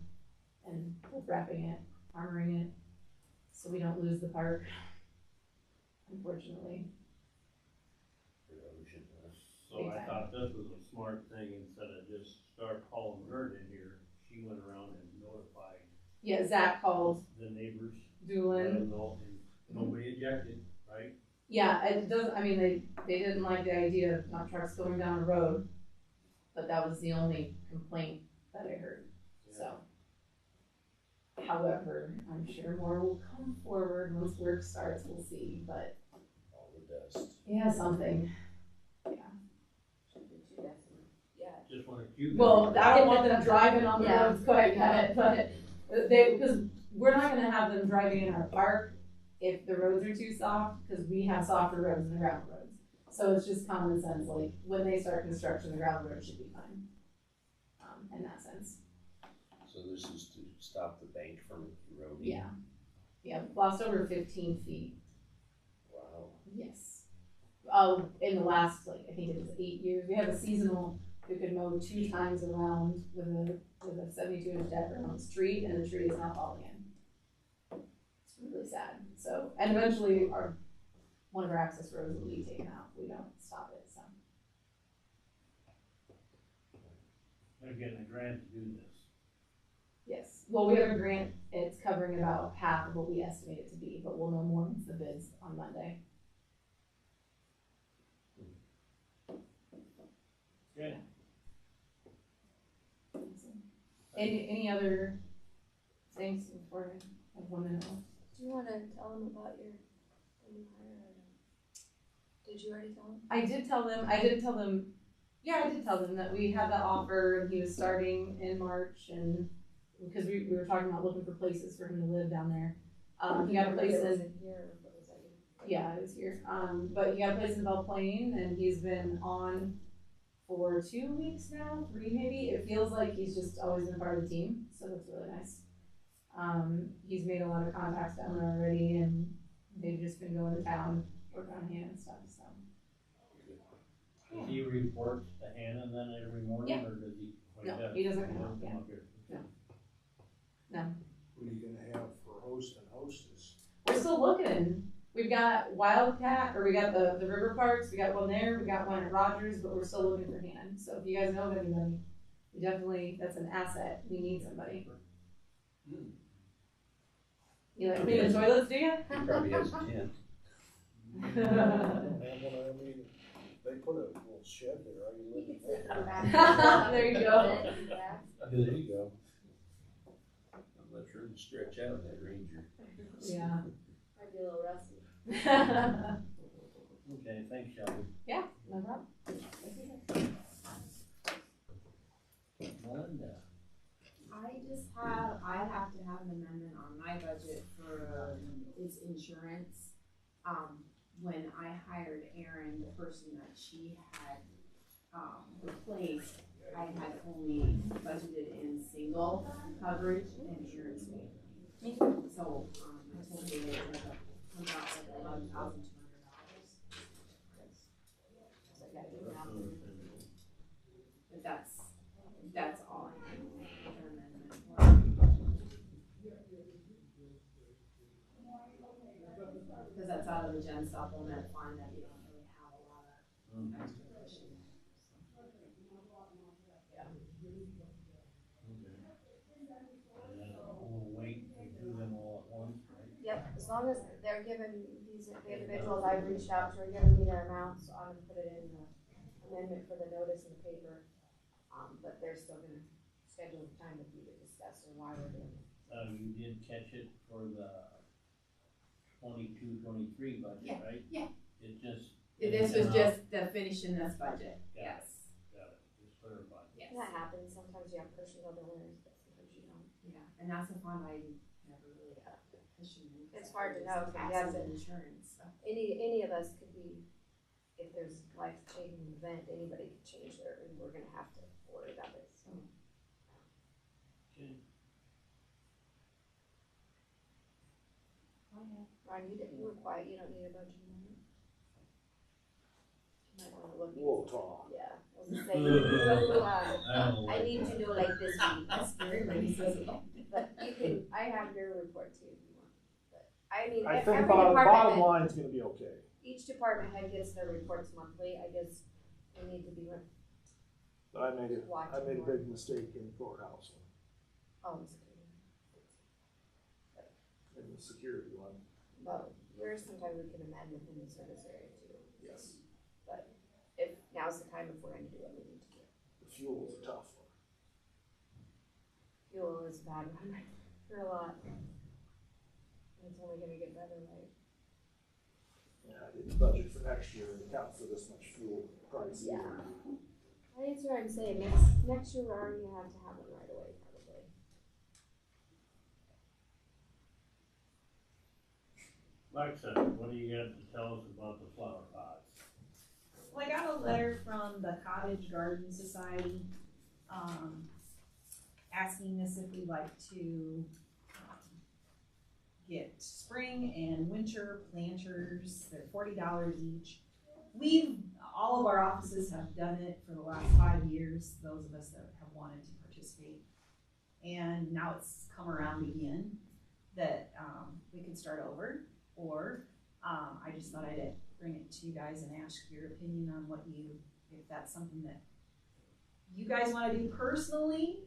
and wrapping it, armoring it, so we don't lose the park, unfortunately. Erosion, huh? So I thought this was a smart thing, instead of just start hauling dirt in here, she went around and notified Yeah, Zach called the neighbors, let Doolin. them know, and nobody objected, right? Yeah, it does, they didn't like the idea of dump trucks going down the road, but that was the only complaint that I heard, so. However, I'm sure more will come forward once work starts, we'll see, but All the dust. yeah, something. Yeah. Just wanted you. Well, I don't want them driving on the Yeah. roads quite yet, but because we're not gonna have them driving in our park if the roads are too soft, because we have softer roads than gravel roads. So it's just common sense, like, when they start construction, the gravel road should be fine, in that sense. So this is to stop the bank from eroding? Yeah, we've lost over 15 feet, Wow. yes. In the last, I think it was 8 years, we have a seasonal, we could mow 2 times around with a 72-inch deck around the street, and the tree is now falling in. It's really sad, so, and eventually one of our access roads will be taken out, if we don't stop it, so. They're getting a grant to do this. Yes, well, we have a grant, it's covering about half of what we estimate it to be, but we'll know more once the bid's on Monday. Okay. Any other things before I have 1 minute left? Do you wanna tell them about your new hire, or did you already tell them? I did tell them Yeah, I did tell them that we had the offer and he was starting in March, and because we were talking about looking for places for him to live down there. He got a place It was in, in here, or was that you? yeah, it was here. But he got a place in Belle Plaine, and he's been on for 2 weeks now, 3 maybe. It feels like he's just always been part of the team, so that's really nice. He's made a lot of contacts down there already, and they've just been going to town, working on hand and stuff, so. Does he report to Hannah then every morning, Yeah. or does he? No, he doesn't come up, yeah. Come up here. No. What are you gonna have for host and hostess? We're still looking. We've got Wildcat, or we got the river parks, we got one there, we got one at Rogers, but we're still looking for hand. So if you guys know of anybody, we definitely, that's an asset. We need somebody. You like cleaning toilets, do you? He probably has a tent. And when I mean, they put a little shed there, I can live in that. There you go. There you go. Not much room to stretch out that Ranger. Yeah. Might be a little rusty. Okay, thanks, Shelby. Yeah, no problem. Melinda. I have to have an amendment on my budget for, its insurance. When I hired Erin, the person that she had, replaced, I had only budgeted in single coverage and Erin's made. So, I told her it was comes out like $11,200. But that's all I can because that's out of the gen supplement fund that we don't really have a lot of extra cushion there. And then we'll wait and do them all at once, right? Yep, as long as they're given, the individuals I've reached out to are giving me their amounts, so I'm gonna put it in the amendment for the notice in the paper. But they're still gonna schedule the time with you to discuss or why we're doing it. You did catch it for the 22-23 budget, Yeah, right? yeah. It just. This was just the finishing this budget, Yeah. yes. Got it, just clarified. Yes. That happens, sometimes you have cushions over winners, but sometimes you don't. Yeah, and that's a fund I never really got the cushion in. It's hard to know, 'cause you Taxes have and to- insurance, so. Any of us could be, if there's life-changing event, anybody could change their, and we're gonna have to worry about it, so. Okay. Ron, you were quiet, you don't need a budget amendment. You might wanna look. We'll talk. Yeah, I was gonna say, I need to know like this week, That's scary when he says it. but you can, I have your report too if you want. But, I mean, I every think department bottom head, line's gonna be okay. each department head gets their reports monthly, I guess we need to be, But I made Watching a more. big mistake in the courthouse oh, it's okay. in the security one. Well, yours, sometimes we can amend within the service area too. Yes. But if, now's the time if we're gonna do what we need to do. The fuel is a tough one. Fuel is a bad one for a lot. It's only gonna get better, right? Yeah, I didn't budget for next year and account for this much fuel price Yeah. either. That's what I'm saying, next year we already have to have it right away, probably. Alexa, what do you got to tell us about the flower pots? Well, I got a letter from the Cottage Garden Society, asking us if we'd like to, get spring and winter planters. They're $40 each. All of our offices have done it for the last 5 years, those of us that have wanted to participate. And now it's come around again that, we could start over, or, I just thought I'd bring it to you guys and ask your opinion on if that's something that you guys wanna do personally,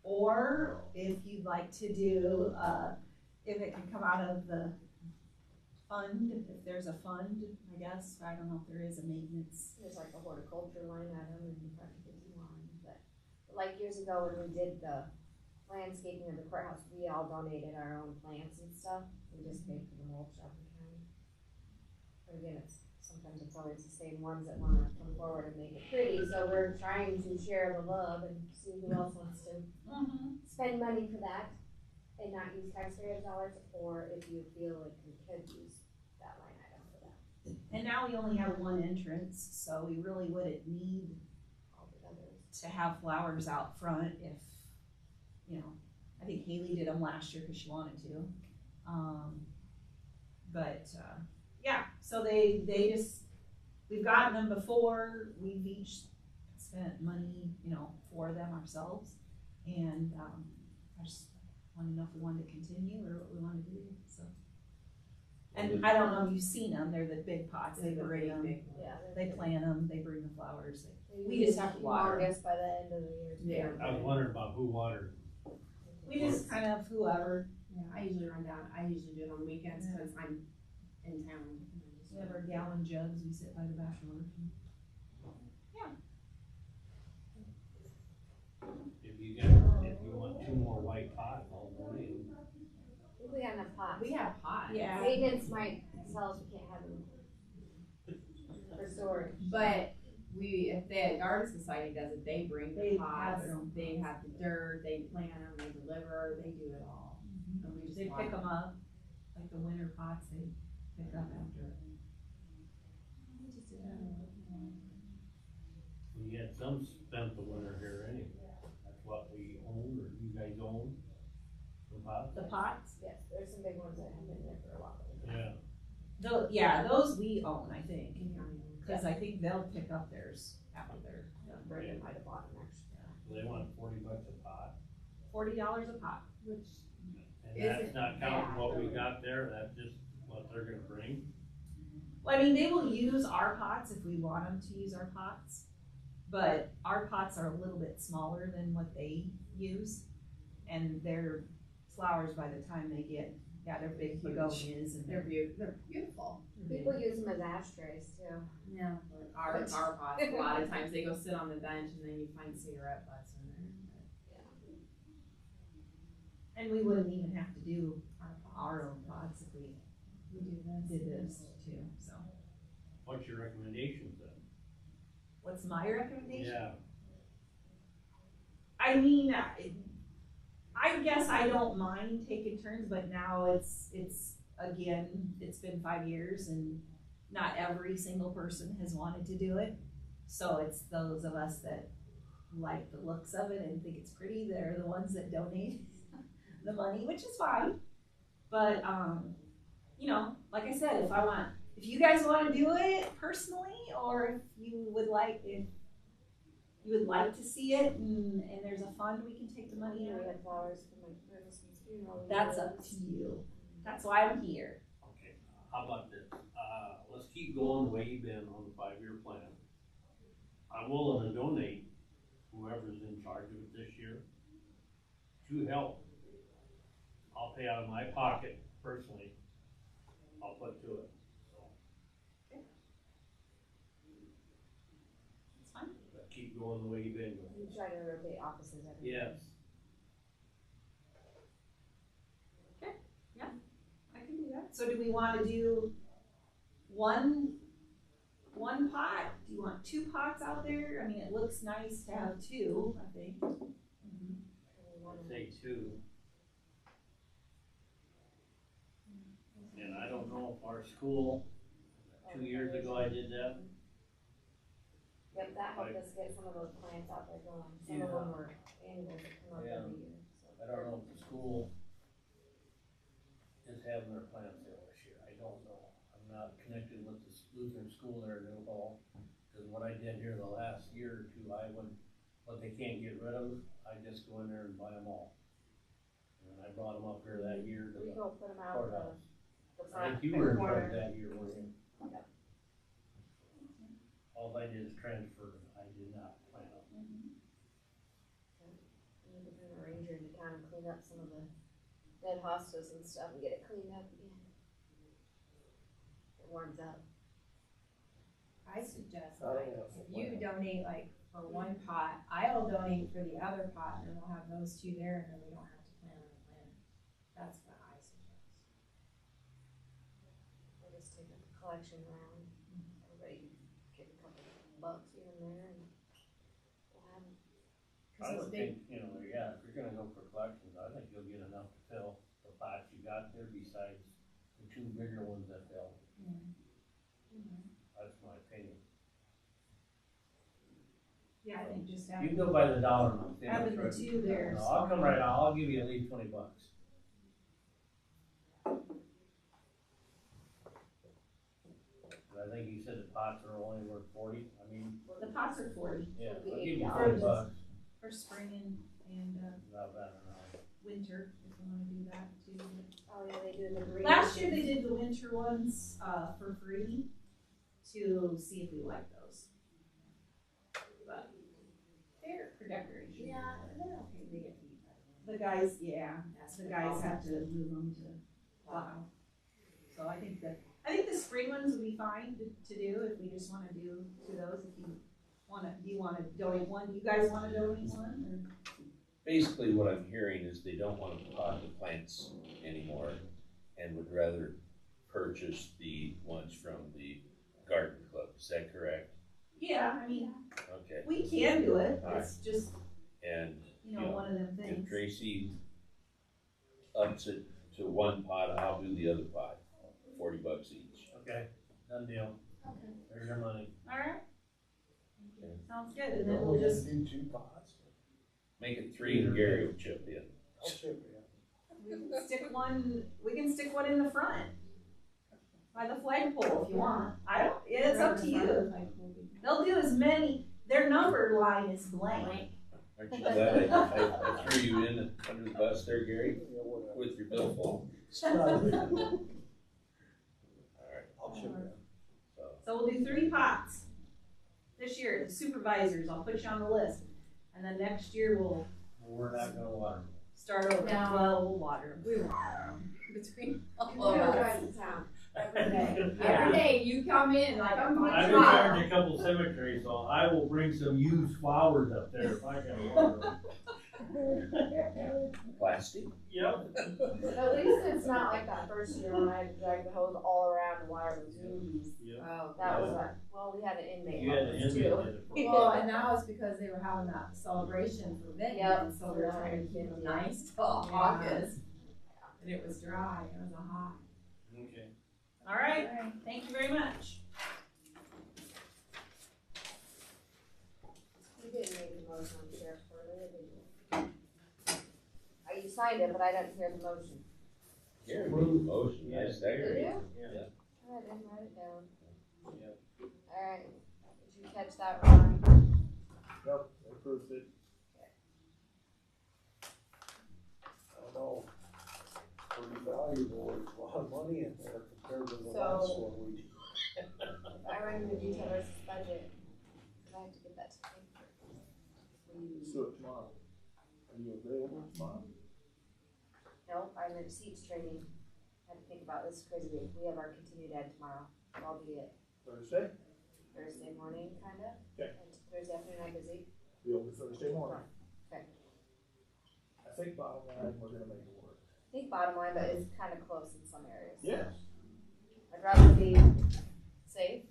or if you'd like to do, if it can come out of the fund, if there's a fund, I guess, I don't know if there is a maintenance. There's like a horticulture line item and practically one, but like years ago when we did the landscaping of the courthouse, we all donated our own plants and stuff. We just paid for the mulch out in the county. But again, it's sometimes it's always the same ones that wanna come forward and make it pretty, so we're trying to share the love and see who else wants to spend money for that and not use taxpayers' dollars, or if you feel like you could use that line item for that. And now we only have one entrance, so we really wouldn't need All the others. to have flowers out front if, you know, I think Haley did them last year because she wanted to. Yeah, so they just, we've gotten them before, we've each spent money, you know, for them ourselves. And, I just wanted to know if we wanted to continue or what we wanted to do, so. And I don't know if you've seen them, they're the big pots, they bring them, Yeah. they plant them, they bring the flowers. They We just have to water. humongous by the end of the year. I was wondering about who watered. We just kind of whoever. Yeah, I usually run down, I usually do it on weekends because I'm in town. We have our gallon jugs, we sit by the back door. If you want 2 more white pots, I'll donate them. I think we got enough pots. We have pots. Yeah. Maintenance might tell us we can't have them for storage. But if the garden society does it, they bring They the have pots, their own they have the dirt, they plant them, they deliver, they do it all. And we just They water pick them up, like the winter pots, they pick up after. We just do that. We had some spent the winter here anyway. That's what we own, or you guys own, the pots? The pots? Yes, there's some big ones that have been there for a while. Yeah. Those we own, I think, In county. cause I think they'll pick up theirs after they're done. Brandon might have bought them actually. They want $40 a pot. $40 a pot, which, And Is that's it not counting bad, what we though? got there, that's just what they're gonna bring. well, I mean, they will use our pots if we want them to use our pots. But our pots are a little bit smaller than what they use. And their flowers, by the time they get, they're big begonias and They're beautiful. People use them as ashtrays too. Yeah. Our pots, a lot of times they go sit on the bench and then you find cigarette butts in there. And we wouldn't even have to do Our pots. our own pots if we We do this. did this too, so. What's your recommendations then? What's my recommendation? Yeah, I mean, I guess I don't mind taking turns, but now it's again, it's been 5 years and not every single person has wanted to do it. So it's those of us that like the looks of it and think it's pretty, they're the ones that donate the money, which is fine. But, you know, like I said, if you guys wanna do it personally, or if you would like to see it and there's a fund we can take the money We out of, had flowers for my husband's funeral. that's up to you. That's why I'm here. okay, how about this, let's keep going the way you've been on the 5-year plan. I'm willing to donate whoever's in charge of it this year to help. I'll pay out of my pocket personally, I'll put to it. It's fine. But keep going the way you've been going. We try to rotate offices every year. Yes. I can do that. So do we wanna do one pot? Do you want 2 pots out there? I mean, it looks nice to have 2, I think. I'd say 2. And I don't know if our school, 2 years ago I did that. Yep, that helped us get some of those plants out there going. Some of them were annuals that come up Yeah. every year, so. I don't know if the school is having their plant sale this year, I don't know. I'm not connected with the Lutheran school there in New Hall, cause what I did here the last year or 2, what they can't get rid of, I just go in there and buy them all. And I brought them up here that year to We the go put them out courthouse. the I front think you were in corner. charge that year, weren't you? Yep. All I did is transfer, I did not plant them. We could bring a ranger into town and clean up some of the dead hostas and stuff and get it cleaned up again. It warms up. I suggest, I don't like, know. if you donate like for one pot, I'll donate for the other pot, and then we'll have those 2 there, and then we don't have to plan on the plan. That's what I suggest. We'll just take a collection around. I would think, you know, yeah, if you're gonna go for collections, I think you'll get enough to fill the pots you got there besides the two bigger ones that fill. That's my opinion. Yeah, I think just You can go by the dollar amount. having the two there. No, I'll come right out, I'll give you at least $20. But I think you said the pots are only worth 40, I mean. The pots are 40 Yeah, It'll be I'll give you $80. $40. for spring and About that or not. winter, if you wanna do that too. Oh, yeah, they do the green. Last year they did the winter ones, for free to see if we like those. But they're for decoration. Yeah, they're okay, they get beat. The guys, yeah, the guys have to move them to plow. So I think the spring ones would be fine to do if we just wanna do those, if you wanna, do you wanna donate one, do you guys wanna donate one, or? Basically, what I'm hearing is they don't wanna pot the plants anymore and would rather purchase the ones from the garden club, is that correct? Yeah, I mean, Okay. we can do it, it's just, And, you know, one of them if things. Tracy ups it to one pot, I'll do the other pot, $40 each. Okay, done deal. Okay. There's your money. Alright. Okay. Sounds good, and then we'll just, Do 2 pots. Make it 3 and Gary will chip in. I'll chip in. we can stick one in the front. By the flagpole if you want. It's up to you. They'll do as many, their number line is blank. Aren't you glad I threw you in under the bus there, Gary, with your billfold? Alright, I'll chip in. So we'll do 3 pots. This year, the supervisors, I'll put you on the list. And then next year we'll We're not gonna water. start over. No. Well, we'll water them. We water them between all Oh, of yeah. us in town. Every day. Yeah. Every day you come in like I'm I've been charged a couple cemeteries, so I will bring some used flowers up there if I can water them. plastic? Yep. At least it's not like that first year when I dragged the hose all around and water those newbies. Yep. Oh, that was like, well, we had an inmate You had on an this inmate too. did it for Well, and now it's because they were having that celebration for Benton, Yep. and so we were trying to keep them Yeah. nice till August. And it was dry, it was a hot. Okay. All right, thank you very much. You didn't make the motion on the sheriff's court, did you? You signed it, but I didn't hear the motion. Gary made the motion, I Did seconded it. you? Yeah. I didn't write it down. Yep. Alright, did you catch that, Ron? Yep, I approved it. I don't know, pretty valuable, there's a lot of money in there compared to the So- last one we did. I ran the detail versus budget, cause I have to get that to paper. Let's do it tomorrow. Are you available tomorrow? No, I'm in seats training. I had to think about this crazy week. We have our continued ed tomorrow. I'll be at Thursday? Thursday morning, kinda. Okay. And Thursday afternoon I'm busy. Be over Thursday morning. Okay. I think bottom line, we're gonna make it work. I think bottom line, but it's kinda close in some areas. Yes. I'd rather be safe.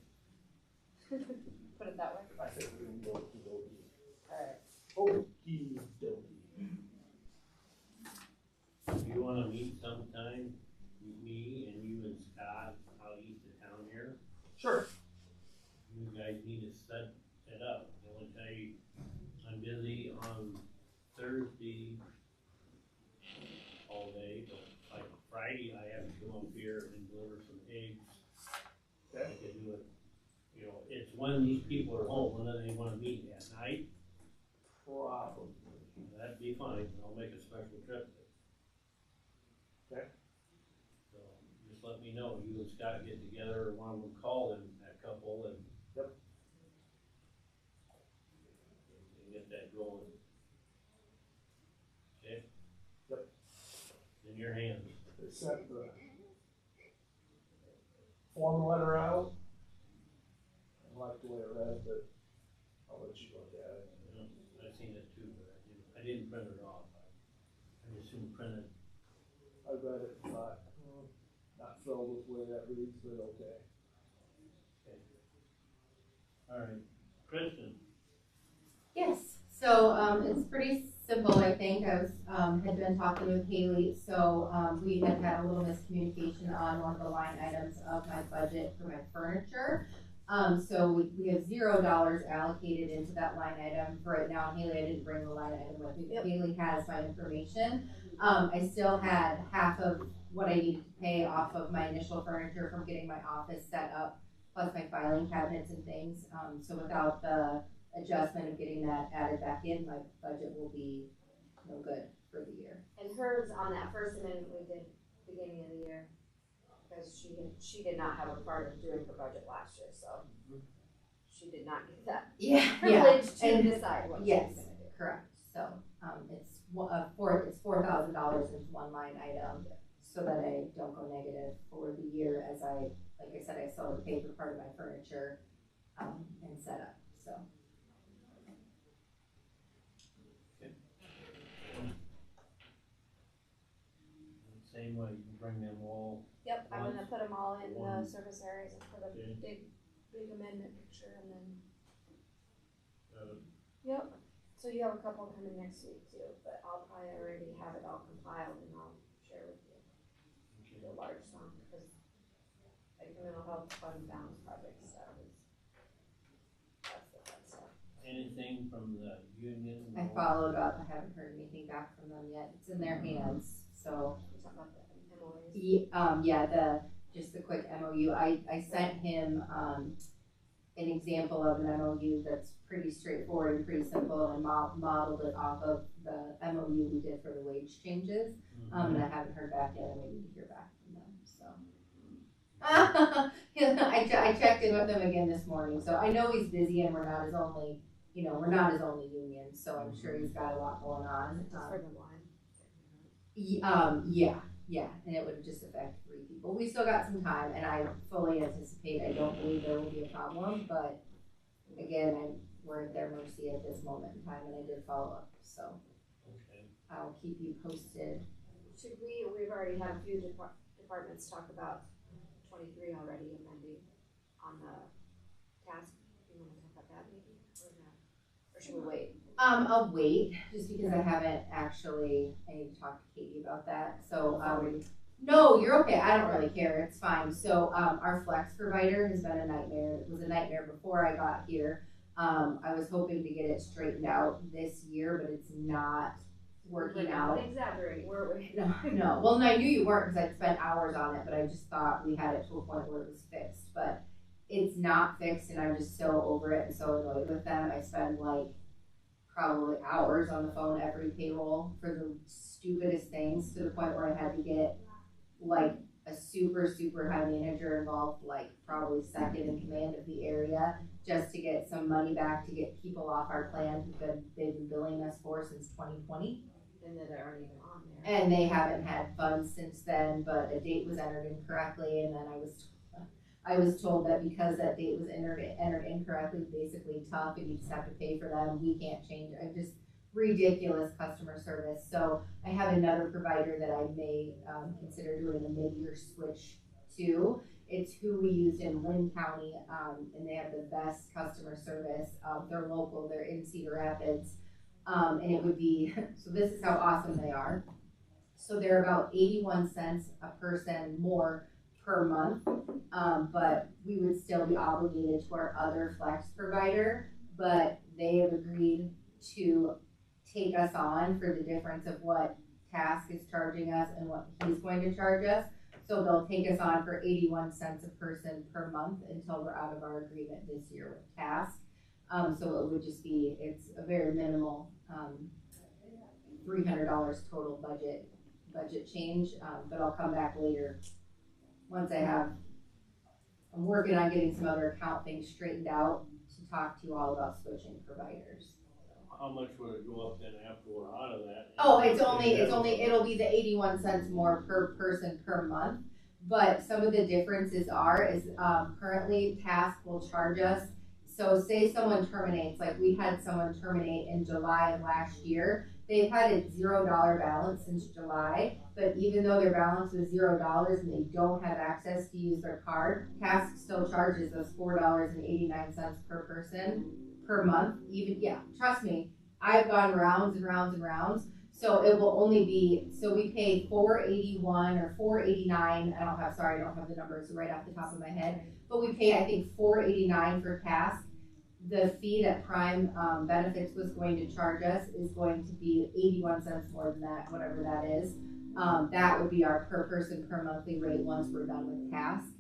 Put it that way. I think we can go. Alright. Okey dokey. If you wanna meet sometime, me and you and Scott out east of town here, Sure. you guys need to set it up. I wanna tell you, I'm busy on Thursday all day, but like Friday, I have to come up here and deliver some eggs. I Okay. can do it, you know, it's when these people are home, when they wanna meet at night, Probably. that'd be fine, I'll make a special trip. Okay. So, just let me know, you and Scott get together, or one of them call them, that couple, and. Yep. And get that going. Okay? Yep. In your hands. They sent the form letter out. I like the way it read, but I'll let you look at it. I've seen it too, but I didn't print it off. I just soon printed. I read it and thought, not thrilled with the way that reads, but okay. All right, Kristen, Yes, So, it's pretty simple, I think. I was, had been talking with Haley, so, we had had a little miscommunication on one of the line items of my budget for my furniture. So we have $0 allocated into that line item for right now. Haley, I didn't bring the line item with me, but Haley has my information. I still had half of what I needed to pay off of my initial furniture from getting my office set up, plus my filing cabinets and things. So without the adjustment of getting that added back in, my budget will be no good for the year. And hers on that first amendment we did beginning of the year, because she did not have a part of doing her budget last year, so she did not get that privilege to decide what she was gonna do. Correct. So, it's $4,000 into one line item, so that I don't go negative for the year, as like I said, I still have to pay for part of my furniture, and setup, so. Same way, you can bring them all. Yep, I'm gonna put them all in the One. service areas and put a Okay. big amendment picture and then, Uh, yep. So you have a couple coming next week too, but I'll probably already have it all compiled and I'll share with you the large sum, because like the mental health fund balance project stuff is, that's the fun stuff. Anything from the union? I followed up, I haven't heard anything back from them yet, it's in their hands, so. You talking about the MOAs? Just the quick MOU, I sent him, an example of an MOU that's pretty straightforward and pretty simple, and modeled it off of the MOU we did for the wage changes. And I haven't heard back yet, I'm waiting to hear back from them, so. I checked in with him again this morning, so I know he's busy and we're not his only union, so I'm sure he's got a lot going on. Just for the one. Yeah, and it would just affect 3 people. We still got some time, and I fully anticipate, I don't believe there will be a problem, but again, we're at their mercy at this moment in time, and I did follow up, so. Okay. I'll keep you posted. We've already had a few departments talk about 23 already amending on the task. You wanna talk about that maybe, or no? Or should we wait? I'll wait, just because I haven't actually, I need to talk to Katie about that, so, no, you're okay, I don't really care, it's fine. So, our flex provider has been a nightmare, it was a nightmare before I got here. I was hoping to get it straightened out this year, but it's not working out. Exaggerating, were we? No, well, I knew you weren't, because I'd spent hours on it, but I just thought we had it to a point where it was fixed, but it's not fixed, and I'm just so over it and so annoyed with them. I spend like probably hours on the phone every payroll for the stupidest things, to the point where I had to get like a super high manager involved, like probably second in command of the area, just to get some money back to get people off our plan who've they've been billing us for since 2020. And that aren't even on there. And they haven't had funds since then, but a date was entered incorrectly, and then I was told that because that date was entered incorrectly, basically tough, and you just have to pay for them, we can't change it. Just ridiculous customer service. So I have another provider that I may consider doing a mid-year switch to. It's who we used in Lynn County, and they have the best customer service. They're local, they're in Cedar Rapids, and it would be, so this is how awesome they are. So they're about 81 cents a person more per month, but we would still be obligated to our other flex provider, but they have agreed to take us on for the difference of what Task is charging us and what he's going to charge us. So they'll take us on for 81 cents a person per month until we're out of our agreement this year with Task. So it would just be, it's a very minimal, $300 total budget change, but I'll come back later once I'm working on getting some other account things straightened out to talk to you all about switching providers. How much would it go up then after we're out of that? Oh, it'll be the 81 cents more per person per month. But some of the differences is currently Task will charge us. So say someone terminates, like we had someone terminate in July of last year. They've had a $0 balance since July, but even though their balance was $0 and they don't have access to use their card, Task still charges us $4.89 per person per month. Trust me, I've gone rounds and rounds and rounds. So it will only be, so we pay $481 or $489. I don't have the numbers right off the top of my head, but we pay, I think, $489 for CASC. The fee that Prime Benefits was going to charge us is going to be 81 cents more than that, whatever that is. That would be our per person per monthly rate once we're done with CASC.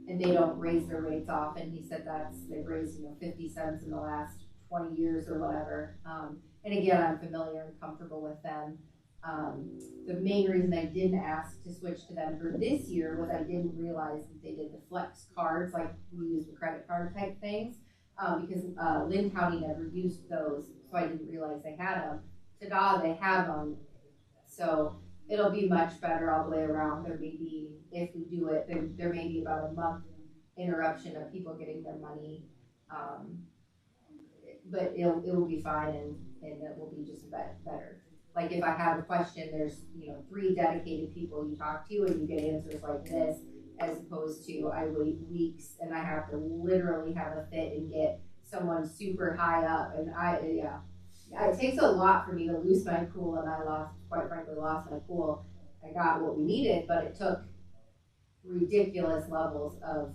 And they don't raise their rates often. He said they've raised 50 cents in the last 20 years or whatever. And again, I'm familiar and comfortable with them. The main reason I didn't ask to switch to them for this year was I didn't realize that they did the flex cards, like we use the credit card type things, because Lynn County never used those, so I didn't realize they had them. Ta-da, they have them. So it'll be much better all the way around. There may be, if we do it, there may be about a month interruption of people getting their money. But it will be fine, and it will be just better. Like if I have a question, there's 3 dedicated people you talk to and you get answers like this, as opposed to I wait weeks and I have to literally have a fit and get someone super high up, and it takes a lot for me to lose my cool, and I quite frankly lost my cool. I got what we needed, but it took ridiculous levels of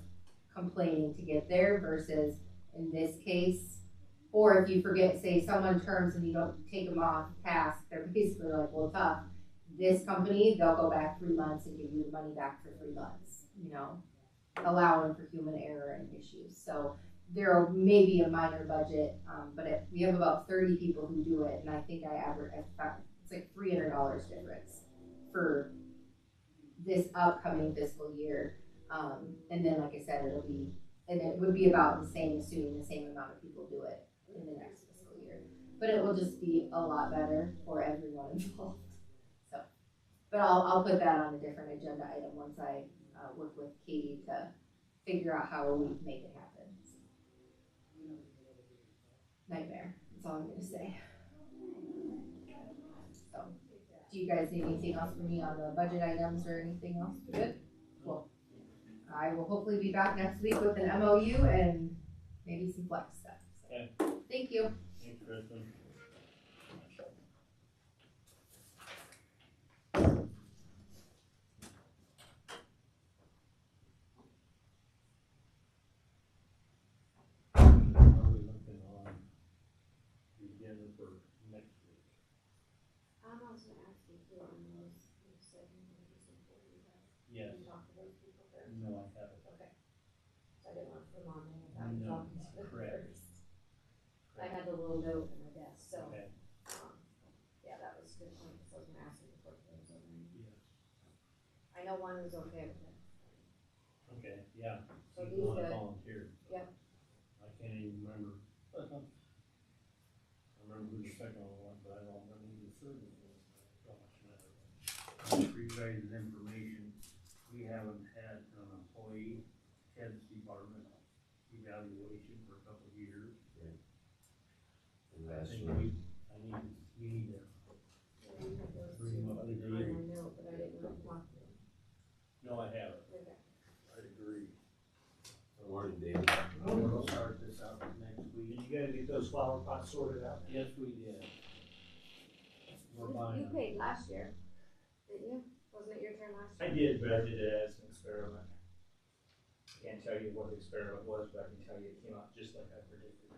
complaining to get there versus in this case. Or if you forget, say someone terms and you don't take them off task, they're basically like, well, tough. This company, they'll go back 3 months and give you the money back for 3 months, allowing for human error and issues. So there may be a minor budget, but we have about 30 people who do it, and I think it's like $300 difference for this upcoming fiscal year. And then, like I said, it would be about the same, assuming the same amount of people do it in the next fiscal year. But it will just be a lot better for everyone involved. So, but I'll put that on a different agenda item once I work with Katie to figure out how we make it happen. Nightmare. That's all I'm gonna say. So, do you guys need anything else from me on the budget items or anything else? Good? Cool. I will hopefully be back next week with an MOU and maybe some flex stuff. So. Okay. Thank you. Thanks, Kristen. How are we looking on the agenda for next week? I was gonna ask you too on those, you said you wanted to support you guys. Yes. Can you talk to those people first? No, I haven't. Okay. So I didn't want to put them on there without you No, talking to them correct. first. I had the little note in my desk, so, Okay. Yeah, that was a good point, because I was gonna ask you to put those over. Yes. I know one was okay with it. Okay, yeah. So He's these the one that good. volunteered. Yep. I can't even remember. I remember who the second one was, but I don't remember who the third one was. Gosh, matter. For you guys' information, we haven't had an employee, Ted's department evaluation for a couple of years. I think we need to Yeah, you had those bring two them up to on date. my note, but I didn't want to talk to them. No, I haven't. Okay. I agree. Morning, David. We'll start this out next Did week. you guys get those flower pots sorted out? Yes, we did. We're You buying them. paid last year, didn't you? Wasn't it your turn last I year? did, but I did it as an experiment. I can't tell you what the experiment was, but I can tell you it came out just like I predicted.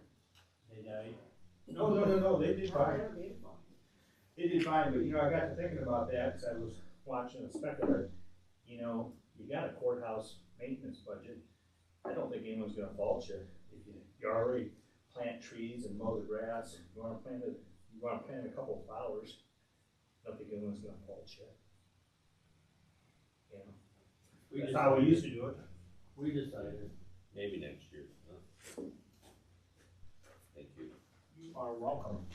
They died. No, they did Oh, fine. they were beautiful. They did fine, but I got to thinking about that because I was watching a spec of it. You got a courthouse maintenance budget. I don't think anyone's gonna fault you if you already plant trees and mow the grass. You wanna plant a couple of flowers. I don't think anyone's gonna fault you. That's how we used to do it. We decided. Maybe next year. Huh? Thank you. You are welcome.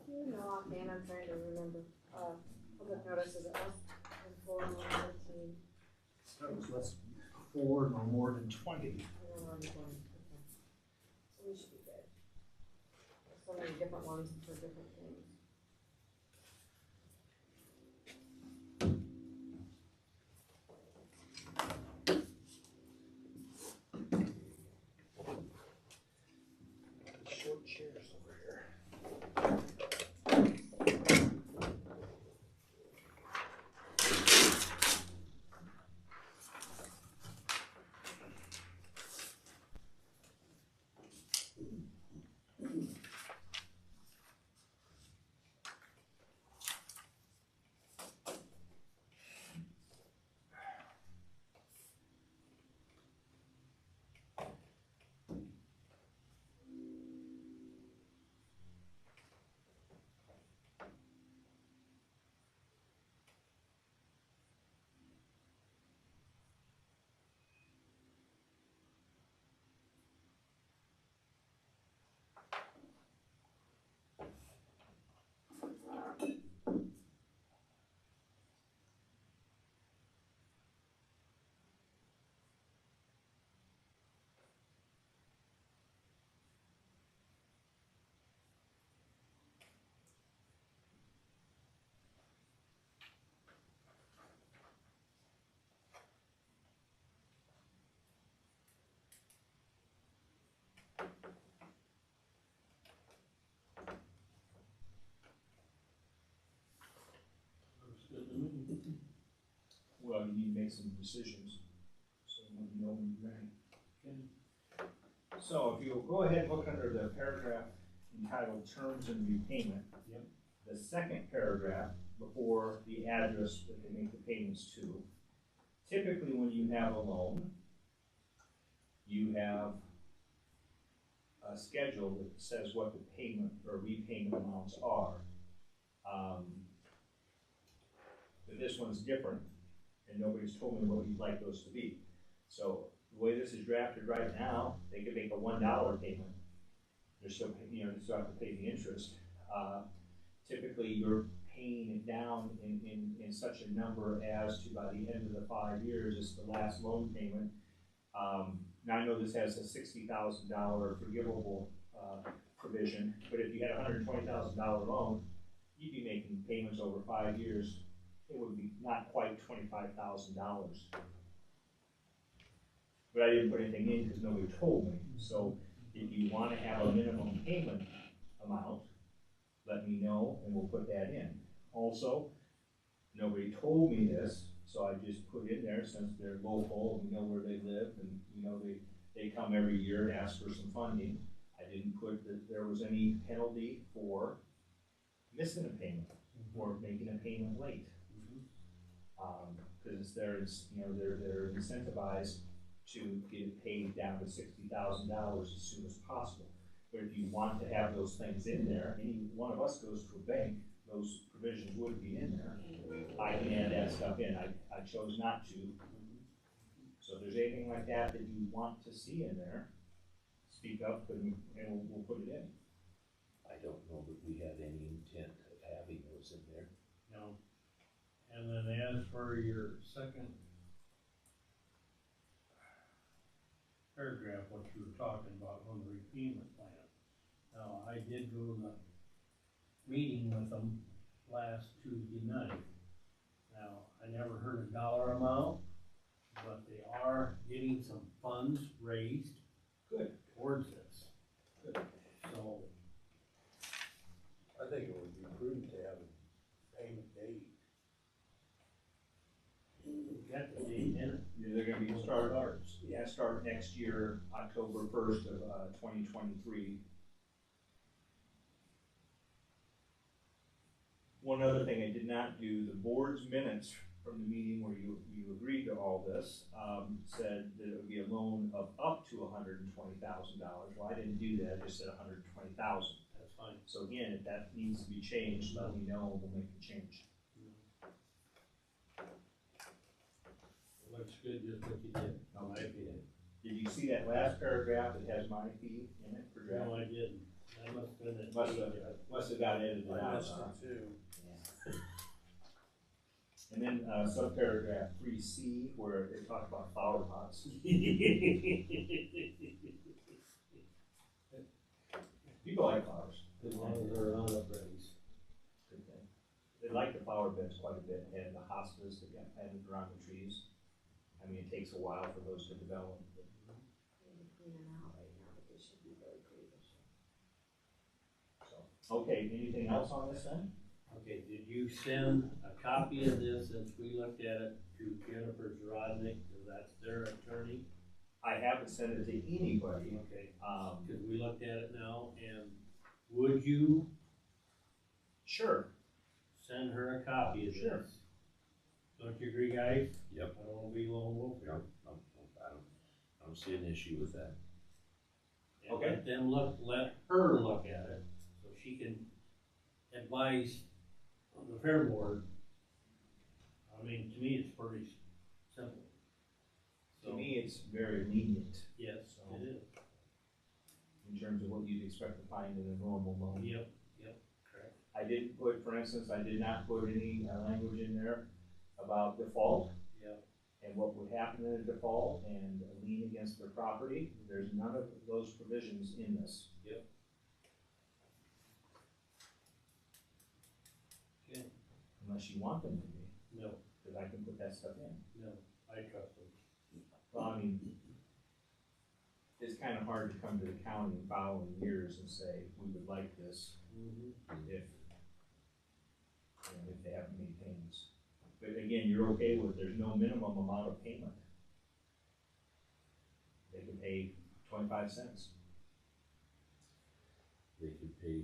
You know, offhand, I'm trying to remember, public notices, it was before 19. That was less than 4, no more than 20. I know we're on 20, okay. So we should be good. There's so many different ones for different things. make some decisions. So let me know when you're ready. So if you'll go ahead and look under the paragraph entitled Terms and Repayment. Yep. The second paragraph before the address that they make the payments to. Typically when you have a loan, you have a schedule that says what the payment or repayment amounts are. But this one's different, and nobody's told me what you'd like those to be. So the way this is drafted right now, they could make a $1 payment. They're still, they still have to pay the interest. Typically, you're paying it down in such a number as to, by the end of the 5 years, it's the last loan payment. Now I know this has a $60,000 forgivable provision, but if you had a $120,000 loan, you'd be making payments over 5 years. It would be not quite $25,000. But I didn't put anything in because nobody told me. So if you want to have a minimum payment amount, let me know and we'll put that in. Also, nobody told me this, so I just put in there since they're local and we know where they live and they come every year and ask for some funding. I didn't put that there was any penalty for missing a payment or making a payment late. Because they're incentivized to get it paid down to $60,000 as soon as possible. But if you want to have those things in there, any one of us goes to a bank, those provisions would be in there. I can add that stuff in. I chose not to. So if there's anything like that that you want to see in there, speak up and we'll put it in. I don't know that we had any intent of having those in there. No. And then as for your second paragraph, what you were talking about on the repayment plan. Now, I did go to the meeting with them last Tuesday night. Now, I never heard a dollar amount, but they are getting some funds raised. Good. Towards this. Good. So. I think it would be prudent to have a payment date. Got the date in it. They're gonna be start next year, October 1st of 2023. One other thing I did not do, the board's minutes from the meeting where you agreed to all this, said that it would be a loan of up to $120,000. Well, I didn't do that, I just said $120,000. That's fine. So again, if that needs to be changed, let me know, we'll make the change. Looks good, just what you did. No, I did. Did you see that last paragraph that has my fee in it for draft? No, I didn't. I must have been Must have got edited out. I missed it too. And then subparagraph 3C where they talk about flower pots. People like flowers. As long as they're on up raised. Good thing. They like the flower beds quite a bit, and the hostas that got planted around the trees. I mean, it takes a while for those to develop. Clean them out right now, but they should be really pretty this year. So, okay, anything else on this then? Okay, did you send a copy of this since we looked at it to Jennifer Zrodnik, because that's their attorney? I haven't sent it to anybody. Okay, because we looked at it now, and would you Sure. send her a copy of this? Sure. Don't you agree, guys? Yep. I don't wanna be lone wolf here. I don't see an issue with that. And Okay. let her look at it, so she can advise on the fair board. I mean, to me, it's pretty simple. To me, it's very lenient. Yes, So- it is. In terms of what you'd expect to find in a normal loan. Yep, correct. I didn't put, for instance, I did not put any language in there about default. Yep. And what would happen in a default and a lien against their property. There's none of those provisions in this. Yep. Okay. Unless you want them to be, No, because I can put that stuff in. no, I trust them. Well, I mean, it's kind of hard to come to the county in following years and say, we would like this Mm-hmm. if they haven't made payments. But again, you're okay with, there's no minimum amount of payment. They can pay 25 cents. They could pay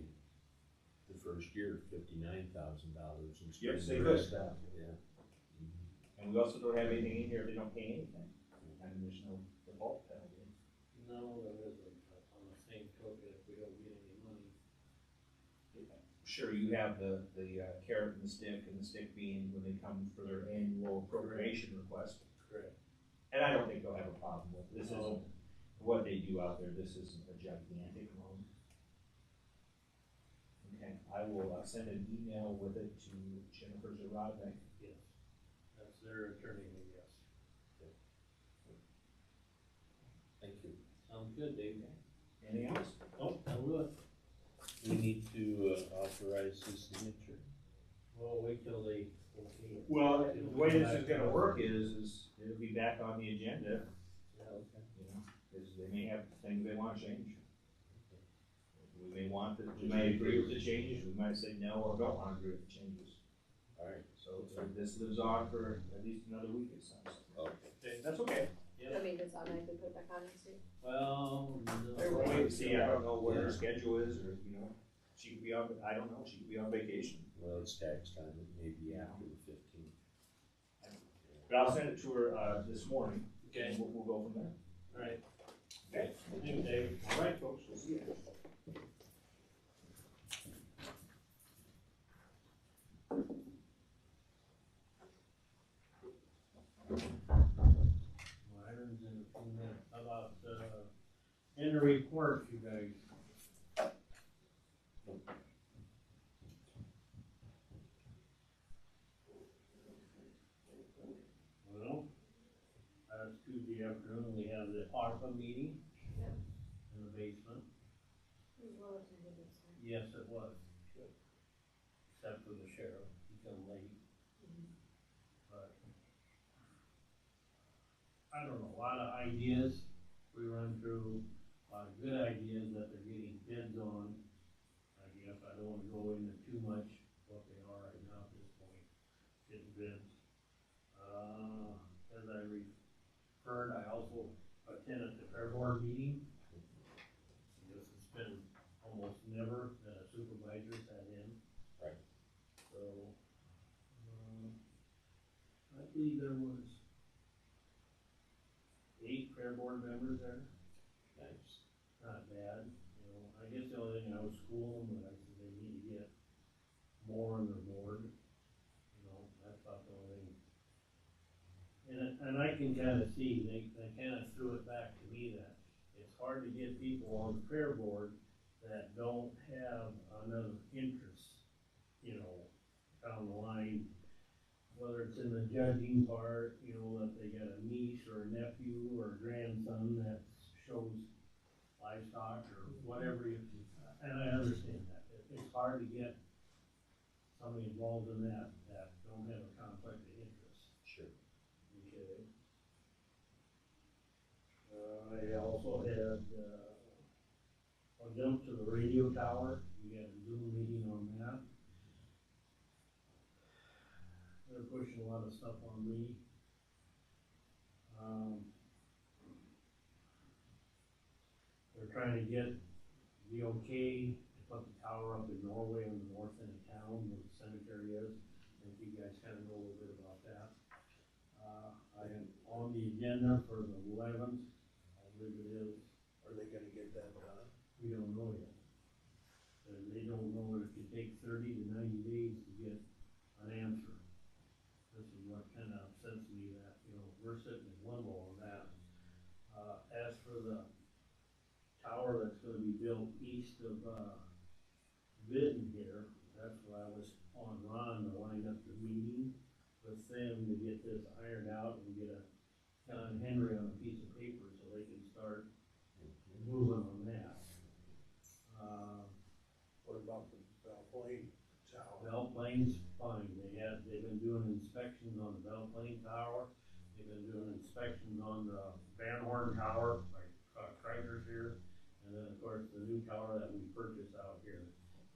the first year $59,000 and spend Yes, they the could. rest out, yeah. And we also don't have anything in here if they don't pay anything. And there's no default penalty. No, there isn't, but on the same token, if we don't get any money. Sure, you have the carrot and the stick being when they come for their annual appropriation request. Correct. And I don't think they'll have a problem with it. This isn't, what they do out there, this isn't a gigantic loan. Okay, I will send an email with it to Jennifer Zarodnik. Yes, that's their attorney, I guess. Thank you. Sounds good, Dave. Anything else? Nope, that'll do it. We need to authorize his signature. Well, wait till they, okay. Well, the way this is gonna work is it'll be back on the agenda, Yeah, okay. you know, because they may have things they wanna change. We may want to, we may agree with the changes, we might say no or don't wanna agree with the changes. All right. So this lives on for at least another week, it sounds. Okay. That's okay. Yeah. I mean, just automatically put back on next week. Well, no. We'll wait and see, I don't know what her schedule is, or, you know, she could be on, I don't know, she could be on vacation. Well, it's tax time, it may be after the 15th. But I'll send it to her, this morning. Okay. And we'll go from there. All right. Okay. Thank you, Dave. All right, folks, we'll see you. Myron's in a few minutes. How about, in the report, you guys? Well, last Tuesday afternoon, we have the ARPA meeting. Yeah. In the basement. It was well attended this time. Yes, it was. Except for the sheriff, he come late. But I don't know, a lot of ideas we run through, a lot of good ideas that they're getting bids on. I guess I don't wanna go into too much what they are right now at this point, getting bids. As I referred, I also attended the fair board meeting. I guess it's been almost never that a supervisor sat in. Right. So, I believe there was 8 fair board members there. Nice. Not bad, you know, I guess the only thing I would school them, but I said they need to get more on their board. You know, that's about the only thing. And I can kinda see, they kinda threw it back to me that it's hard to get people on the fair board that don't have another interest, you know, down the line. Whether it's in the judging part, you know, that they got a niece or a nephew or a grandson that shows livestock or whatever, and I understand that. It's hard to get somebody involved in that don't have a conflict of interest. Sure. Okay. I also had, I jumped to the radio tower, we had a Zoom meeting on that. They're pushing a lot of stuff on me. They're trying to get the okay to put the tower up in Norway on the north end of town where the cemetery is. I think you guys kinda know a little bit about that. I am on the agenda for the 11th, I believe it is. Are they gonna get that done? We don't know yet. And they don't know if it could take 30 to 90 days to get an answer. This is what kinda upsets me that, you know, we're sitting in limbo on that. As for the tower that's gonna be built east of, Benton here, that's what I was on Ron to line up the meeting with them to get this ironed out and get a John Henry on a piece of paper so they can start moving on that. What about the Belle Tower? Bell Plane's fine, they've been doing inspections on the Bell Plane Tower, they've been doing inspections on the Van Horn Tower, like, Chrysler's here, and then, of course, the new tower that we purchased out here.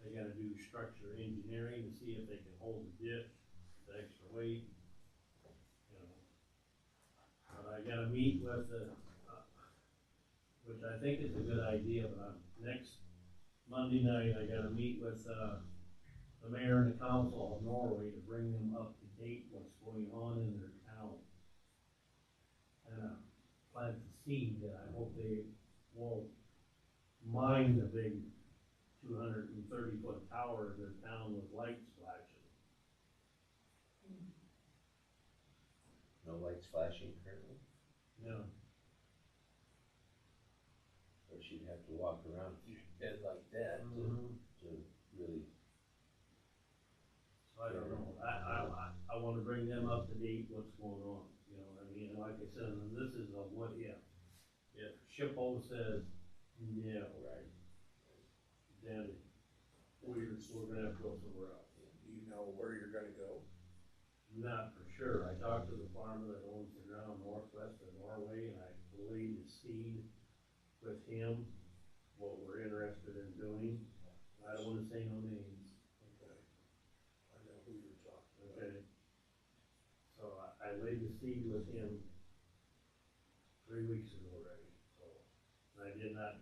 They gotta do structure engineering to see if they can hold the ditch, the extra weight, I gotta meet with the, which I think is a good idea, but next Monday night, I gotta meet with, the mayor and the council of Norway to bring them up to date what's going on in their town. And plant the seed that I hope they won't mind the big 230-foot tower in their town with lights flashing. No lights flashing currently, Yeah. or she'd have to walk around with your head like that to really. So I don't know, I wanna bring them up to date what's going on, you know what I mean, and like I said, and this is a what if. If SHPO says, no, Right. then we're gonna have to go somewhere else. Do you know where you're gonna go? Not for sure, I talked to the farmer that owns the ground northwest of Norway, and I laid the seed with him, what we're interested in doing. I don't wanna say no names. Okay. I know who you're talking about. Okay. So I laid the seed with him 3 weeks ago already, so, and I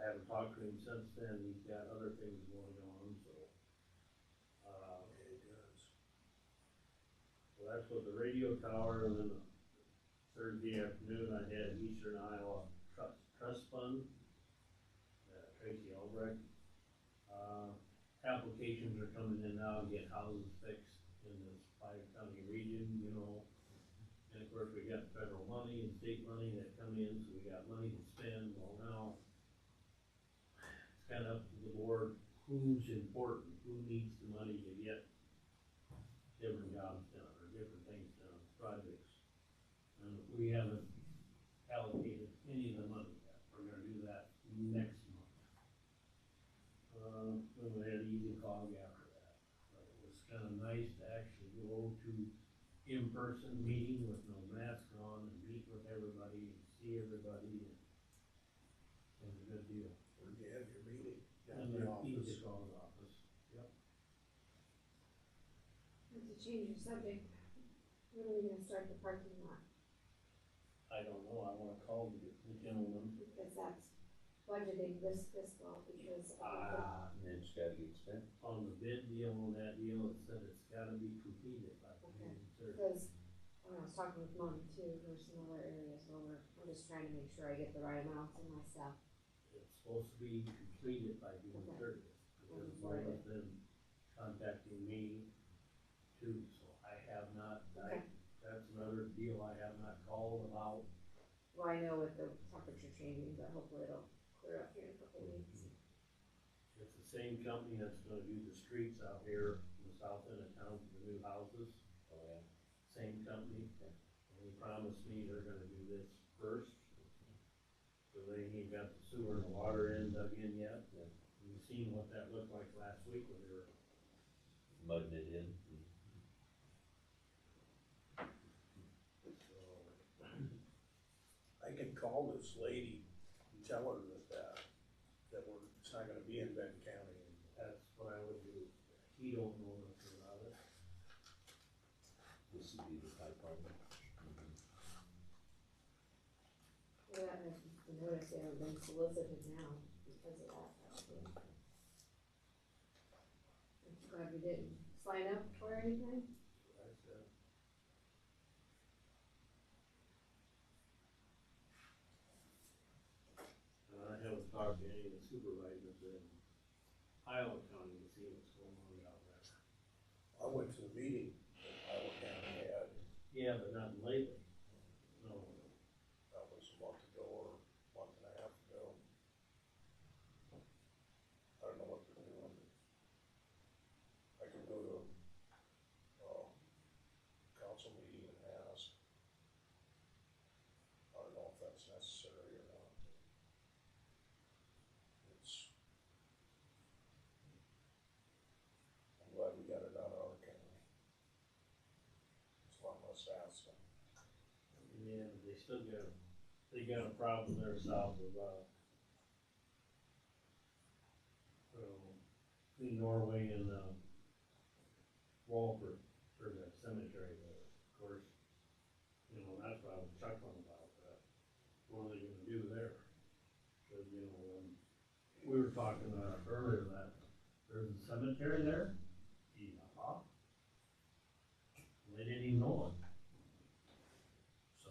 haven't talked to him since then, he's got other things going on, so. Yeah, it does. So that's what the radio tower, and then Thursday afternoon, I had Eastern Iowa Trust Fund, Tracy Albrecht. Applications are coming in now to get houses fixed in this 5-county region, you know. And of course, we got federal money and state money that come in, so we got money to spend. Well, now, it's kind of up to the board, who's important, who needs the money to get different jobs done, or different things done, projects. And we haven't allocated any of the money yet, we're gonna do that next month. Then we had Easy Cog after that, but it was kinda nice to actually go to in-person meeting with no mask on and meet with everybody and see everybody, and it was a good deal. Where'd you have your meeting? Down In in the the office? Easy Cog office, yep. Not to change your subject, when are we gonna start the parking lot? I don't know, I wanna call the gentleman. Because that's budgeting this fiscal, because And then it's gotta get spent. On the bid deal, on that deal, it said it's gotta be completed by Okay. June 30th. because when I was talking with Moni too, there's some other areas where I'm just trying to make sure I get the right amounts in my stuff. It's supposed to be completed by June Okay. 30th, because Before it Monica's been contacting me too, so I have not, Okay. that's another deal I have not called about. Well, I know with the temperature changing, but hopefully it'll clear up here in a couple of weeks. It's the same company that's gonna do the streets out here in the south end of town for the new houses. Oh, yeah. Same company, and they promised me they're gonna do this first. So they ain't got the sewer and the water in dug in yet. Yeah. You've seen what that looked like last week when they were, Mudding it in. so. I can call this lady and tell her that it's not gonna be in Benton County. That's what I would do. He don't know nothing about it. This would be the pipeline. Well, that has the notice they haven't been solicited now because of that. I'm glad we didn't sign up for anything. I said, I haven't talked to any of the supervisors in Iowa County to see what's going on down there. I went to the meeting that Iowa County had, Yeah, but not lately. No. that was a month ago or month and a half ago. I don't know what they're doing. I could go to, council meeting and ask. I don't know if that's necessary or not. I'm glad we got it out of our county. It's a lot less hassle. Yeah, but they got a problem there south of, between Norway and, Walford, for the cemetery there, of course. You know, that's why I was chuckling We were talking earlier that there's a cemetery there. Yeah. They didn't even know it. So.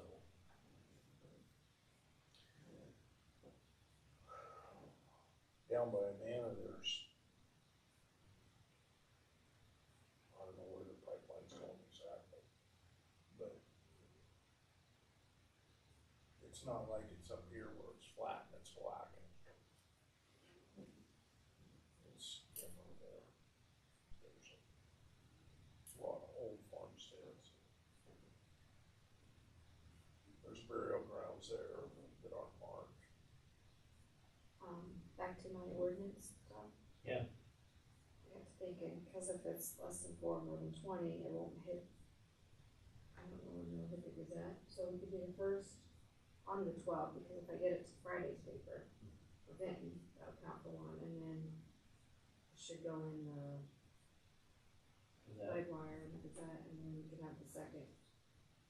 Down by Amana, there's, I don't know where the pipeline's going exactly, but it's not like it's up here where it's flat and it's black. It's different there. There's a lot of old farmsteads. There's burial grounds there that aren't marked. Back to my ordinance stuff. Yeah. I was thinking, cause if it's less than 4, more than 20, it won't hit. I don't know when it'll hit the Gazette, so we could do the first on the 12th, because if I get it to Friday's paper, for Benton, that'll count for 1, and then it should go in the Lightwire and the Gazette, and then we can have the second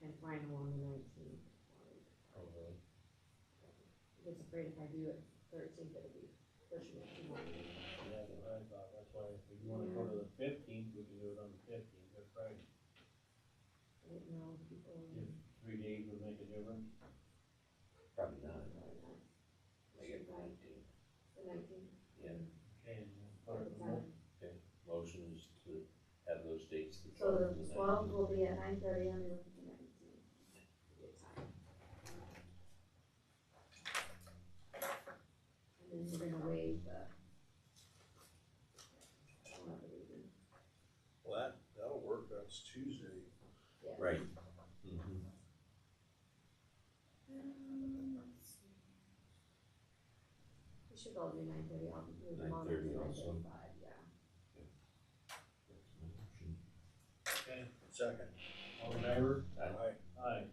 and final on the 19th. Oh, really? I'm just afraid if I do it 13th, it'll be pushing it too much. Yeah, that's what I thought. That's why if we wanna go to the 15th, we can do it on the 15th, Good Friday. I didn't know if people. If 3 days would make a difference. Probably not. Make it 19th. The 19th. Yeah. Okay, put it in there. Motion is to have those dates. So the 12th will be at 9:30 on the 19th. And then we're gonna waive the. Well, that'll work, that's Tuesday. Yeah. Right. Let's see. We should all do 9:30, I'll move them on to 9:30 also. 9:35, yeah. Okay, Second. all in favor? Aye. Aye.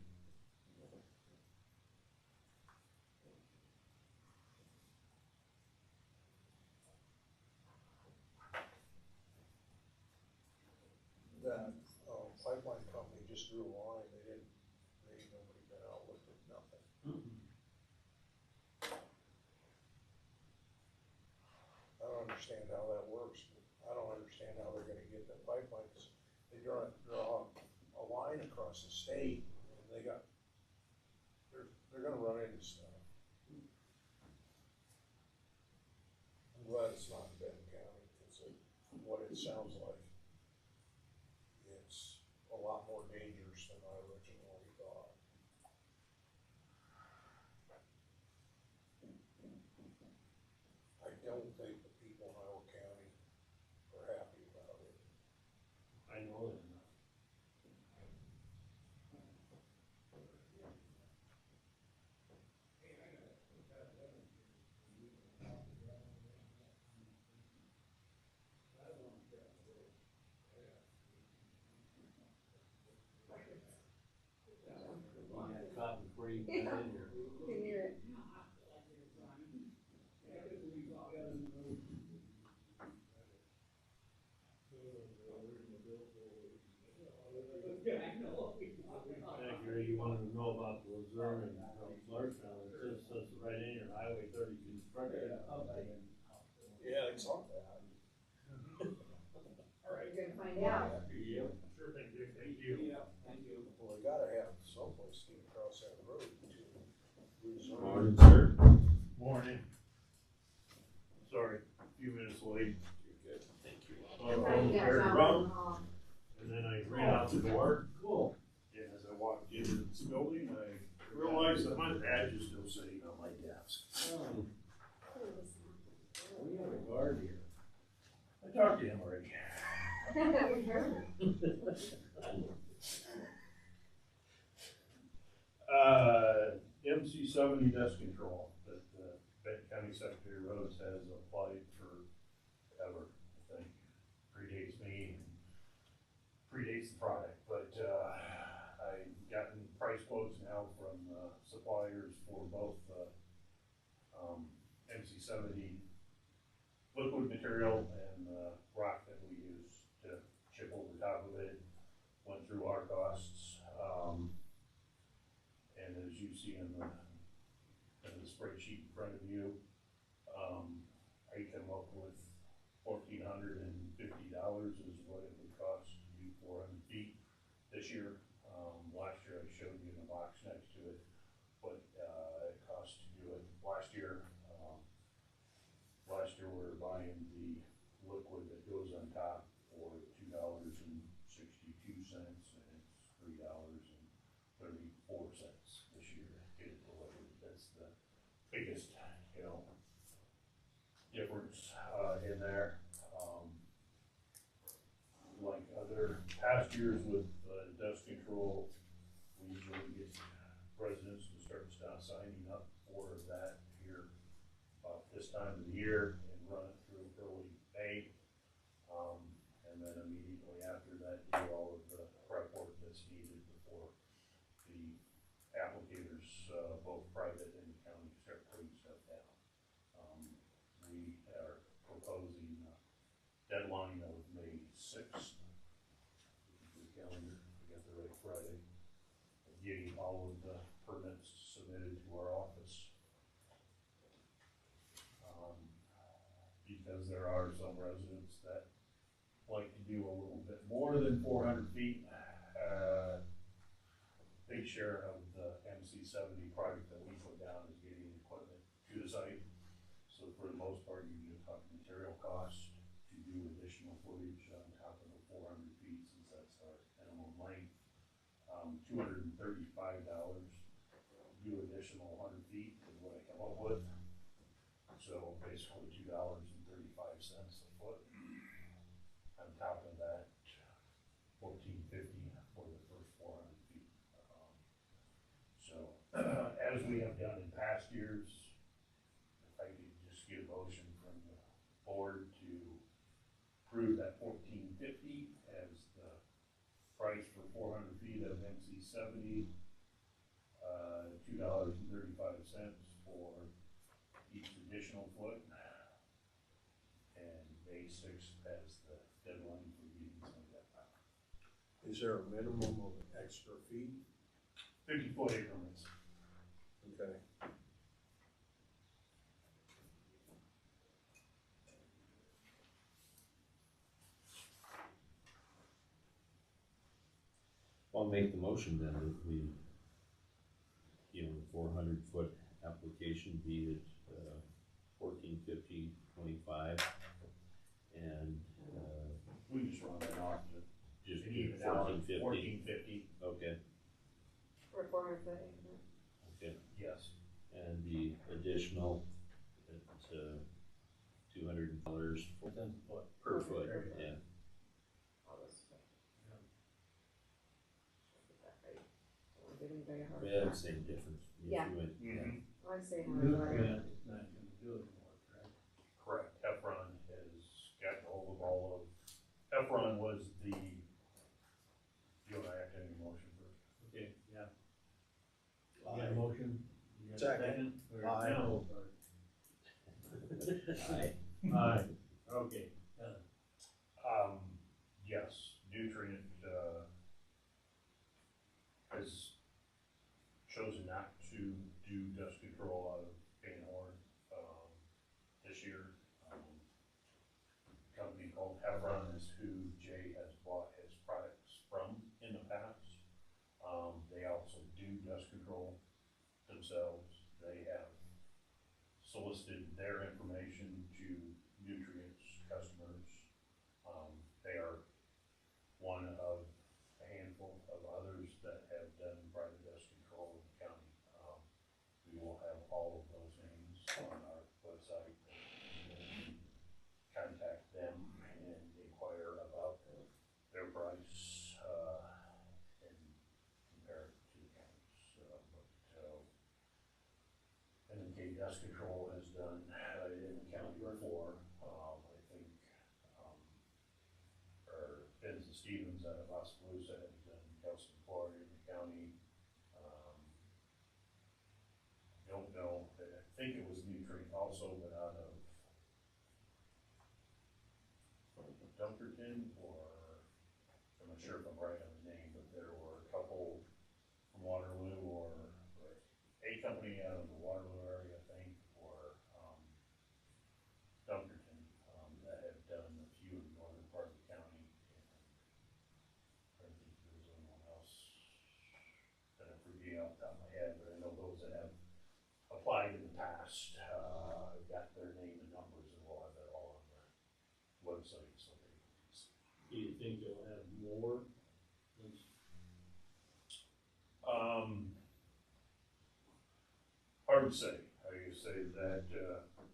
That, pipeline company just drew a line, nobody been out with it, nothing. I don't understand how that works. I don't understand how they're gonna get that pipeline, 'cause they draw a line across the state, and they're gonna run into stuff. I'm glad it's not in Benton County, because what it sounds like, it's a lot more dangerous than I originally thought. I don't think the people in Iowa County are happy about it. I know they're not. You got caught before you got in here. You can hear it. Yeah, Gary, you wanted to know about the Luzerne and Blairstown, it just says right in your Highway 30 construction. Yeah, it's on that. You're gonna find out. Yep. Sure thing, Dick, thank you. Well, we gotta have someplace to get across that road to Luzerne. Morning, sir. Morning. Sorry, a few minutes late. You're good. Thank you. Trying to get Very John wrong. in the hall. And then I ran out the door. Cool. And as I walked into this building, I realized that my badge is still sitting on my desk. We have a guard here. I talked to him already. We heard. MC70 dust control that Benton County Secretary of Roads has applied for ever, I think. Predates me, predates the product, but I've gotten price quotes now from suppliers for both MC70 liquid material and rock that we use to chip over top of it. Went through our costs, and as you see in the spreadsheet in front of you, I year. Last year I showed you in the box next to it what, it costs to do it. Last year we were buying the liquid that goes on top for $2.62, and it's $3.34 this year to get it delivered. That's the biggest, difference, in there. Like other past years with, dust control, we usually get residents to start signing up for that here about this time of the year and run it through early May. And then immediately after that, do all of the prep work that's needed before the applicators, both private and county, start putting stuff down. We are proposing a deadline of May 6th. The calendar, we got the right Friday, getting all of the permits submitted to our office. Because there are some residents that like to do a little bit more than 400 feet. Big share of the MC70 project that we put down is getting equipment to the site. So for the most part, you just talk material costs to do additional footage on top of the 400 feet, since that's our minimum length. $235 to do additional 100 feet is what I come up with. So basically $2.35 a foot. On top of that, $14.50 for the first 400 feet. So as we have done in past years, if I could just get a motion from the board to approve that $14.50 as the price for 400 feet of MC70, $2.35 for each additional foot, and May 6th as the deadline for getting some of that out. Is there a minimum of extra feet? 50-foot increments. Okay. I'll make the motion then that we, the 400-foot application be at $14.50.25, and We just run that off to just an do even out $14.50. $14.50. Okay, For 400 foot increment. okay, Yes. and the additional at $200 per foot, yeah. All this stuff. Get that right. Don't wanna give anybody a hard Yeah, time. same difference. If Yeah. you went- Mm-hmm. I say how Nutrient is not gonna do it anymore, correct? Correct. Efron has gotten hold of all of, Efron was the, you and I have to have a motion first. Okay, yeah. You got a motion? You got a Second. Or Aye. no, Aye. Aye, okay, Yes, Nutrient, has chosen not to do dust control out of Van Horn, this year. A company called Efron is who Jay has bought his products from in the past. They also do dust control themselves. They have solicited their information to Nutrient's customers. They are one of a handful of others that have done private dust control in the county. We will have all of those names on our website. Contact them and inquire about their price, and compare it to the county's. And dust control has done in the county before. I think, or Benton Stevens out of Oskaloosa has done calcium chloride in the county. Don't know, I think it was Nutrient also, but out of Dunkerton, or I'm not sure if I'm right on the name, but there were a couple from Waterloo, or a company out of the Waterloo area, I think, or Dunkerton, that have done a few in the northern part of the county. And I don't think there was anyone else past. I've got their name and numbers and we'll have that all on the website, so they can see. Do you think you'll have more? Hard to say. I say that,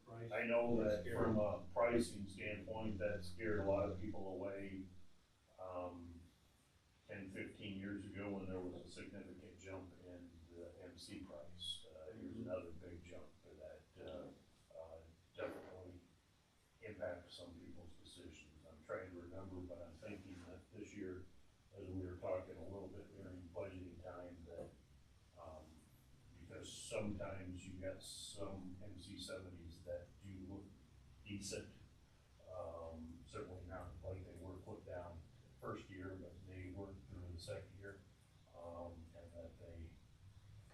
Price? I know that from a pricing standpoint, that scared a lot of people away. 10, 15 years ago when there was a significant jump in the MC price. Here's another big jump for that, definitely impacts some people's decisions. I'm trying to remember, but I'm thinking that this year, as we were talking a little bit during budgeting time, that, because sometimes you got some MC70s that do look decent. Certainly not like they were put down first year, but they worked through the second year, and that they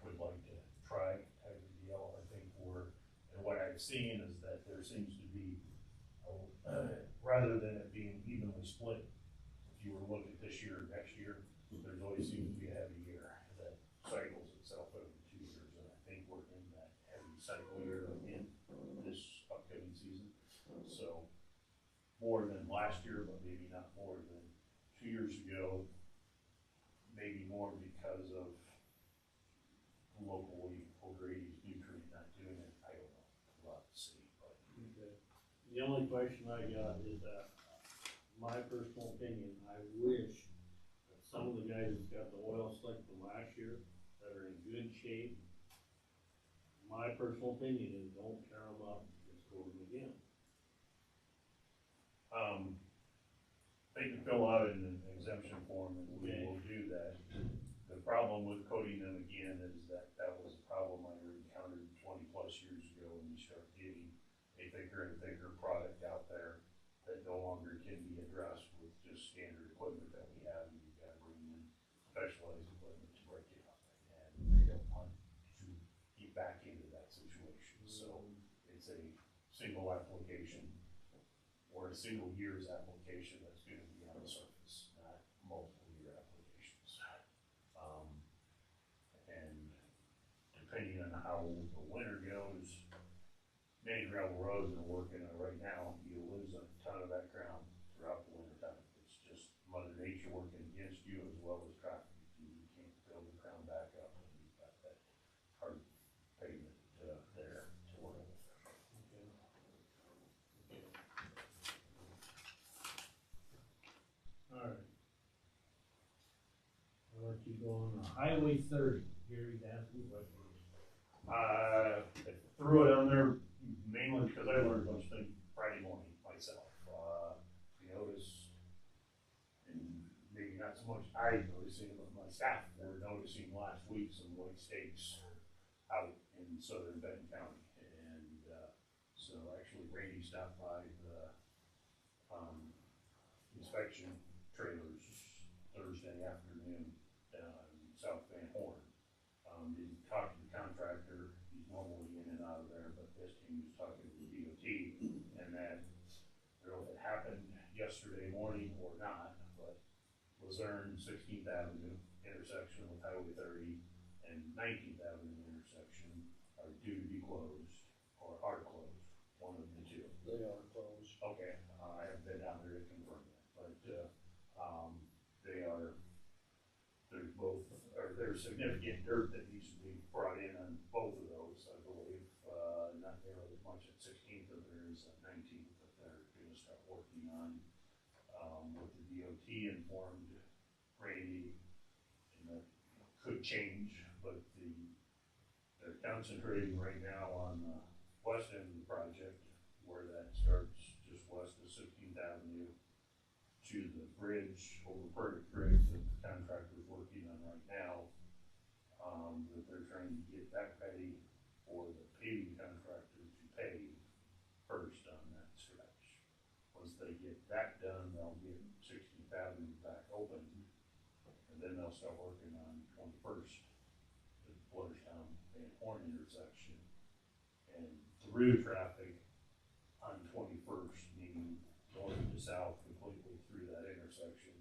would like to try type of deal. I think and what I've seen is that there seems to be, rather than it being evenly split, if you were to look at this year or next year, there's always seems to be a heavy year that cycles itself over 2 years, and I think we're in that heavy cycle year again this upcoming season. So more than last year, but maybe not more than 2 years ago, maybe more because of locally O'Grady's nutrient not doing it. I don't know. We'll have to see. But. Okay. The only question I got is that, my personal opinion, I wish that some of the guys that's got the oil slick from last year that are in good shape, my personal opinion is don't tear them up, just go to them again. They can fill out an exemption form and we will do that. The problem with coating them again is that that was a problem I encountered 20 plus years ago when you start getting a thicker and thicker product out there that no longer can be addressed with just standard equipment that we have, and you've got to bring in specialized equipment to break it up. And I don't want to get back into that situation. So it's a single application or a single year's application that's going to be on the surface, not multiple year applications. And depending on how the winter goes, many gravel roads are working on right now, you lose a ton of that ground throughout the winter time. It's just Mother Nature working against you as well as traffic. You can't build the ground back up and you've got that hard pavement there to work with. Alright. I'll let you go on Highway 30, Gary's asking questions. I threw it on there mainly because I learned a bunch of things Friday morning myself. You notice, and maybe not so much I noticing, but my staff were noticing last week some white stakes out in southern Benton County. And so actually Randy stopped by the inspection trailers Thursday afternoon down in South Van Horn. Didn't talk to the contractor, he's normally in and out of there, but this team was talking to the DOT, and that, I don't know if it happened yesterday morning or not, but Luzerne, 16th Avenue intersection with Highway 30 and 19th Avenue intersection are due to be closed or are closed, one of the two. They are closed. Okay, I haven't been down there to confirm that, but they are, there's both, or there's significant dirt that needs to be brought in on both of those, I believe. Not nearly as much at 16th as there is at 19th that they're gonna start working on. With the DOT informed Randy, and that could change, but they're concentrating right now on the west end of the project, where that starts just west of 16th Avenue to the bridge over Burdick Creek that the contractor's working on right now. That they're trying to get that ready for the paving contractor to pave first on that stretch. Once they get that done, they'll get 16th Avenue back open, and then they'll start working on 21st, the Blairstown Van Horn intersection, and through traffic on 21st, meaning north to south completely through that intersection,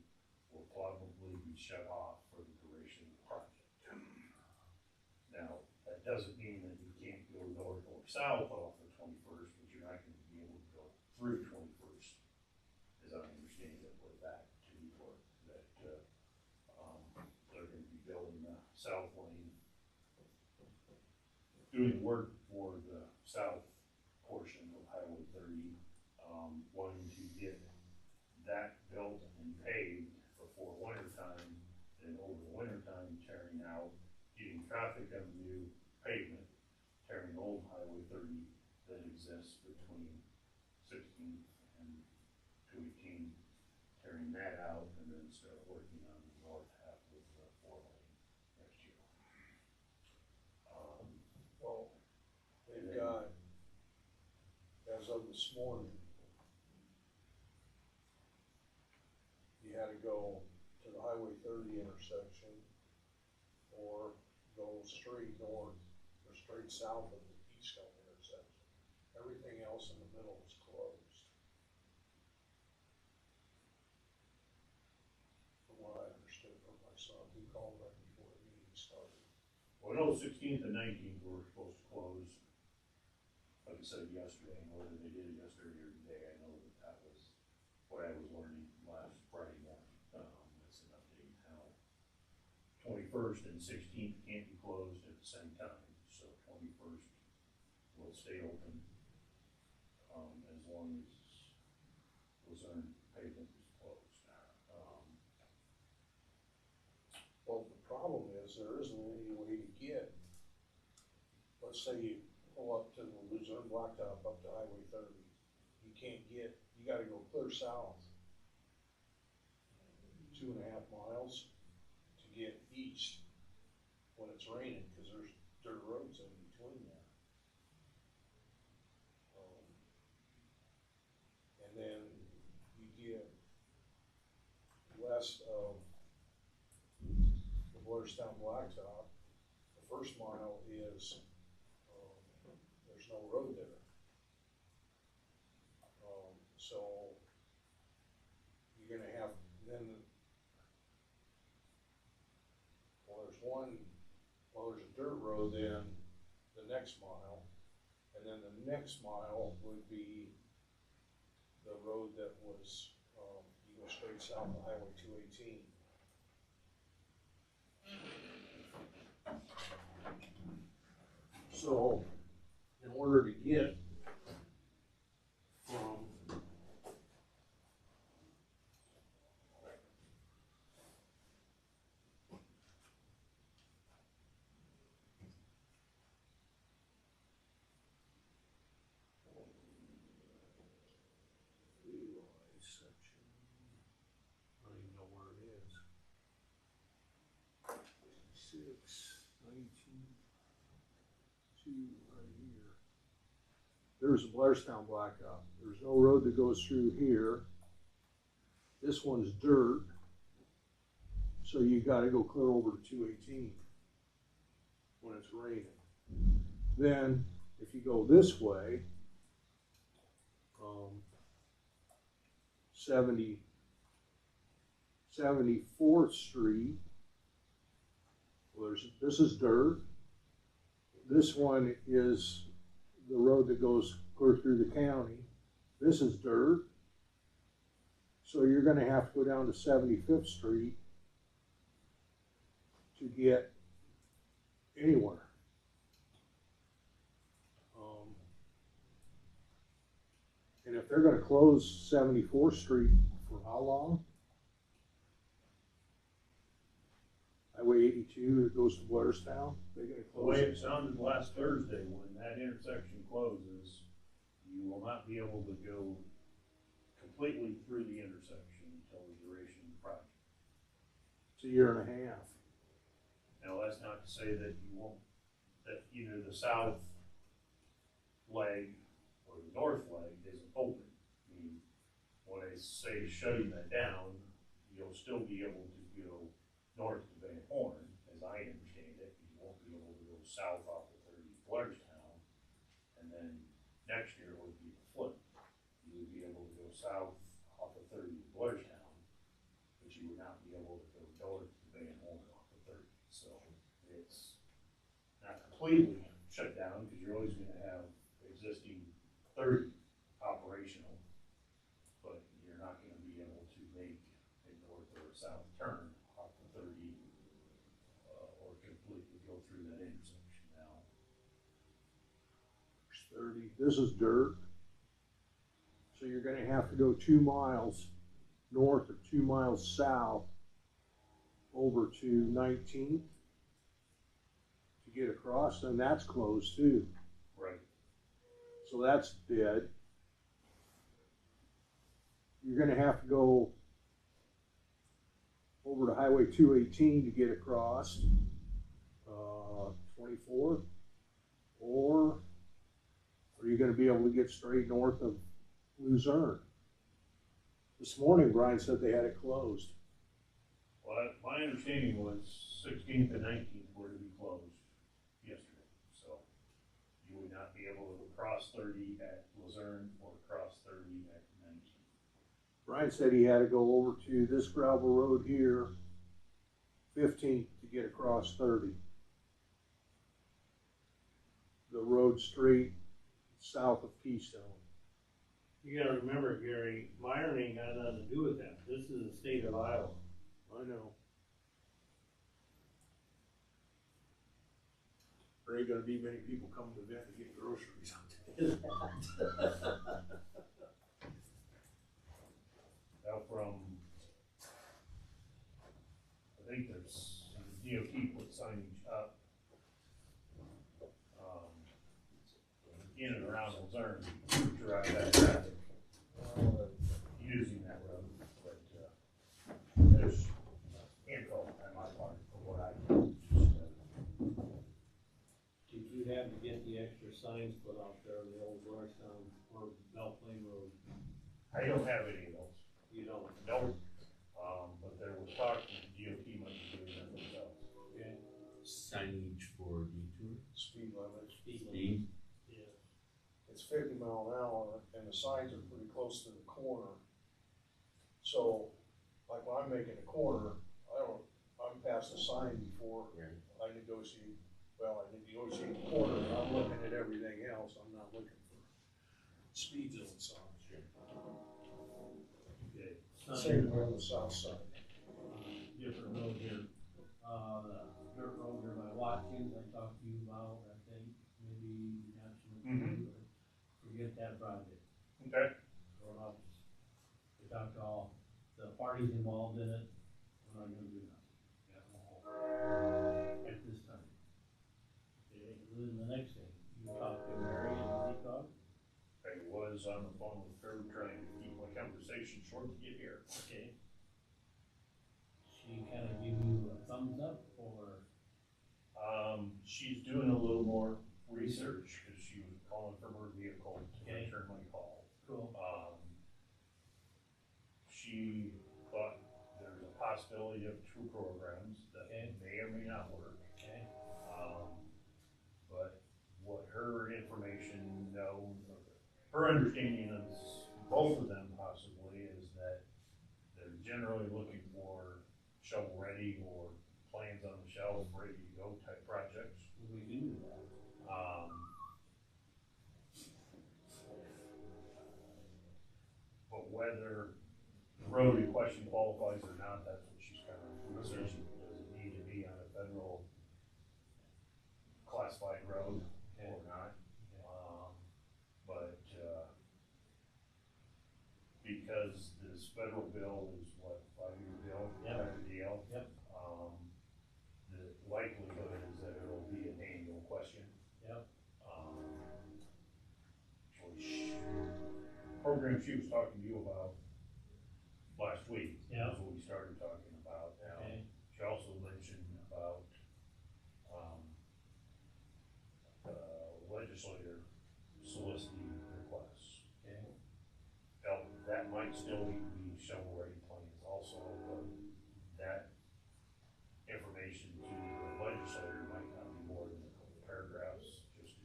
will probably be shut off for the duration of the project. Now, that doesn't mean that you can't go north or south off of 21st, but you're not gonna be able to go through 21st, as I understand it, with that too, or that, they're gonna be building the south lane, doing work for the south portion of Highway 30, wanting to get that built and paved before winter time, and over the winter time tearing out, getting traffic on the new pavement, tearing old Highway 30 that exists between 16th and 218, tearing that out, and then start working on the north half of the 4 lane next year. Well, they've got, as of this morning, you had to go to the Highway 30 intersection or go straight north or straight south of the Keystone intersection. Everything else in the middle is closed. From what I understood from my son, he called right before the meeting started. Well, no, 16th and 19th were supposed to close, like I said yesterday, and whether they did it yesterday or today, I know that that was what I was learning last Friday morning. That's an update now. 21st and 16th can't be closed at the same time, so 21st will stay open, as long as Luzerne pavement is closed. Well, the problem is there isn't any way to get, let's say you pull up to the Luzerne Blacktop up to Highway 30. You can't get, you gotta go clear south 2.5 miles to get east when it's raining, because there's dirt roads in between there. And then you get west of the Blairstown Blacktop, the first mile is, there's no road there. So you're gonna have, then, there's a dirt road then the next mile, and then the next mile would be the road that was, you go straight south of Highway 218. So, in order to get from section, I don't even know where it is. 56, 19. Right here. There's a Blairstown Blackout. There's no road that goes through here. This one's dirt. So you gotta go clear over to 218 when it's raining. Then, if you go this way, 74th Street, well, this is dirt. This one is the road that goes clear through the county. This is dirt. So you're gonna have to go down to 75th Street to get anywhere. And if they're gonna close 74th Street for how long? Highway 82 that goes to Blairstown, they're gonna The close way it. it sounded last Thursday, when that intersection closes, you will not be able to go completely through the intersection until the duration of the project. It's a year and a half. Now, that's not to say that you won't, that either the south leg or the north leg isn't open. I mean, when I say shutting that down, you'll still be able to go north to Van Horn, as I understand it. You won't be able to go south off of 30 Blairstown, and then next year it would be the flip. You would be able to go south off of 30 Blairstown, but you would not be able to go north to Van Horn off of 30. So it's not completely shut down, because you're always going to have this is dirt. So you're gonna have to go 2 miles north or 2 miles south over to 19th to get across, and that's closed too. Right. So that's dead. You're gonna have to go over to Highway 218 to get across 24th, or are you gonna be able to get straight north of Luzerne? This morning, Brian said they had it closed. Well, my understanding was 16th and 19th were to be closed yesterday, so you would not be able to cross 30 at Luzerne or cross 30 at 19th. Brian said he had to go over to this gravel road here, 15th, to get across 30. The road straight south of Keystone. You gotta remember, Gary, Myron ain't got nothing to do with that. This is the state of Iowa. I know. There ain't gonna be many people coming to Benton to get groceries out there. Now from, I think there's, DOT put signage up, in and around Luzerne to drive that traffic, using that road, but, there's info on my part for what I just, Did you have to get the extra signs put out there on the old Blairstown or Bell Plain Road? I don't have any of those. You don't? No. But there was talk that the DOT might be doing that themselves. Okay. Signage for detour? Speed limit. Speed? Yeah. It's 50 mile an hour, and the signs are pretty close to the corner. So, like when I'm making a corner, I'm past the sign before I negotiate the corner, I'm looking at everything else, I'm not looking for speed zone signs. Okay. Same on the south side. Different road here. Dirt road here by Watkins, I talked to you about, I think, maybe you have some, forget that project. Okay. We're not, we talked to all the parties involved in it, we're not gonna do nothing. At this time. Okay, then the next thing, you talked to Mary and he talked? I was on the phone with her trying to keep my conversation short to get here. Okay. She kind of give you a thumbs up, or? She's doing a little more research because she was calling from her vehicle to return my call. Cool. She thought there's a possibility of 2 programs that may or may not work. Okay. But what her information her understanding of both of them possibly is that they're generally looking for shovel ready or plans on the shelf, ready to go type projects. We can do that. But whether the road in question qualifies or not, that's what she's kind of researching. Does it need to be on a federal classified road or not? But because this federal bill is what, 5-year bill, type of deal. Yep. The likelihood is that it'll be an annual question. Yep. Which program she was talking to you about last week. Yeah. Is what we started talking about. Now, she also mentioned about legislator soliciting requests. Okay. Now, that might still need to be shovel-ready plans also, but that information to the legislator might not be more than a couple paragraphs, just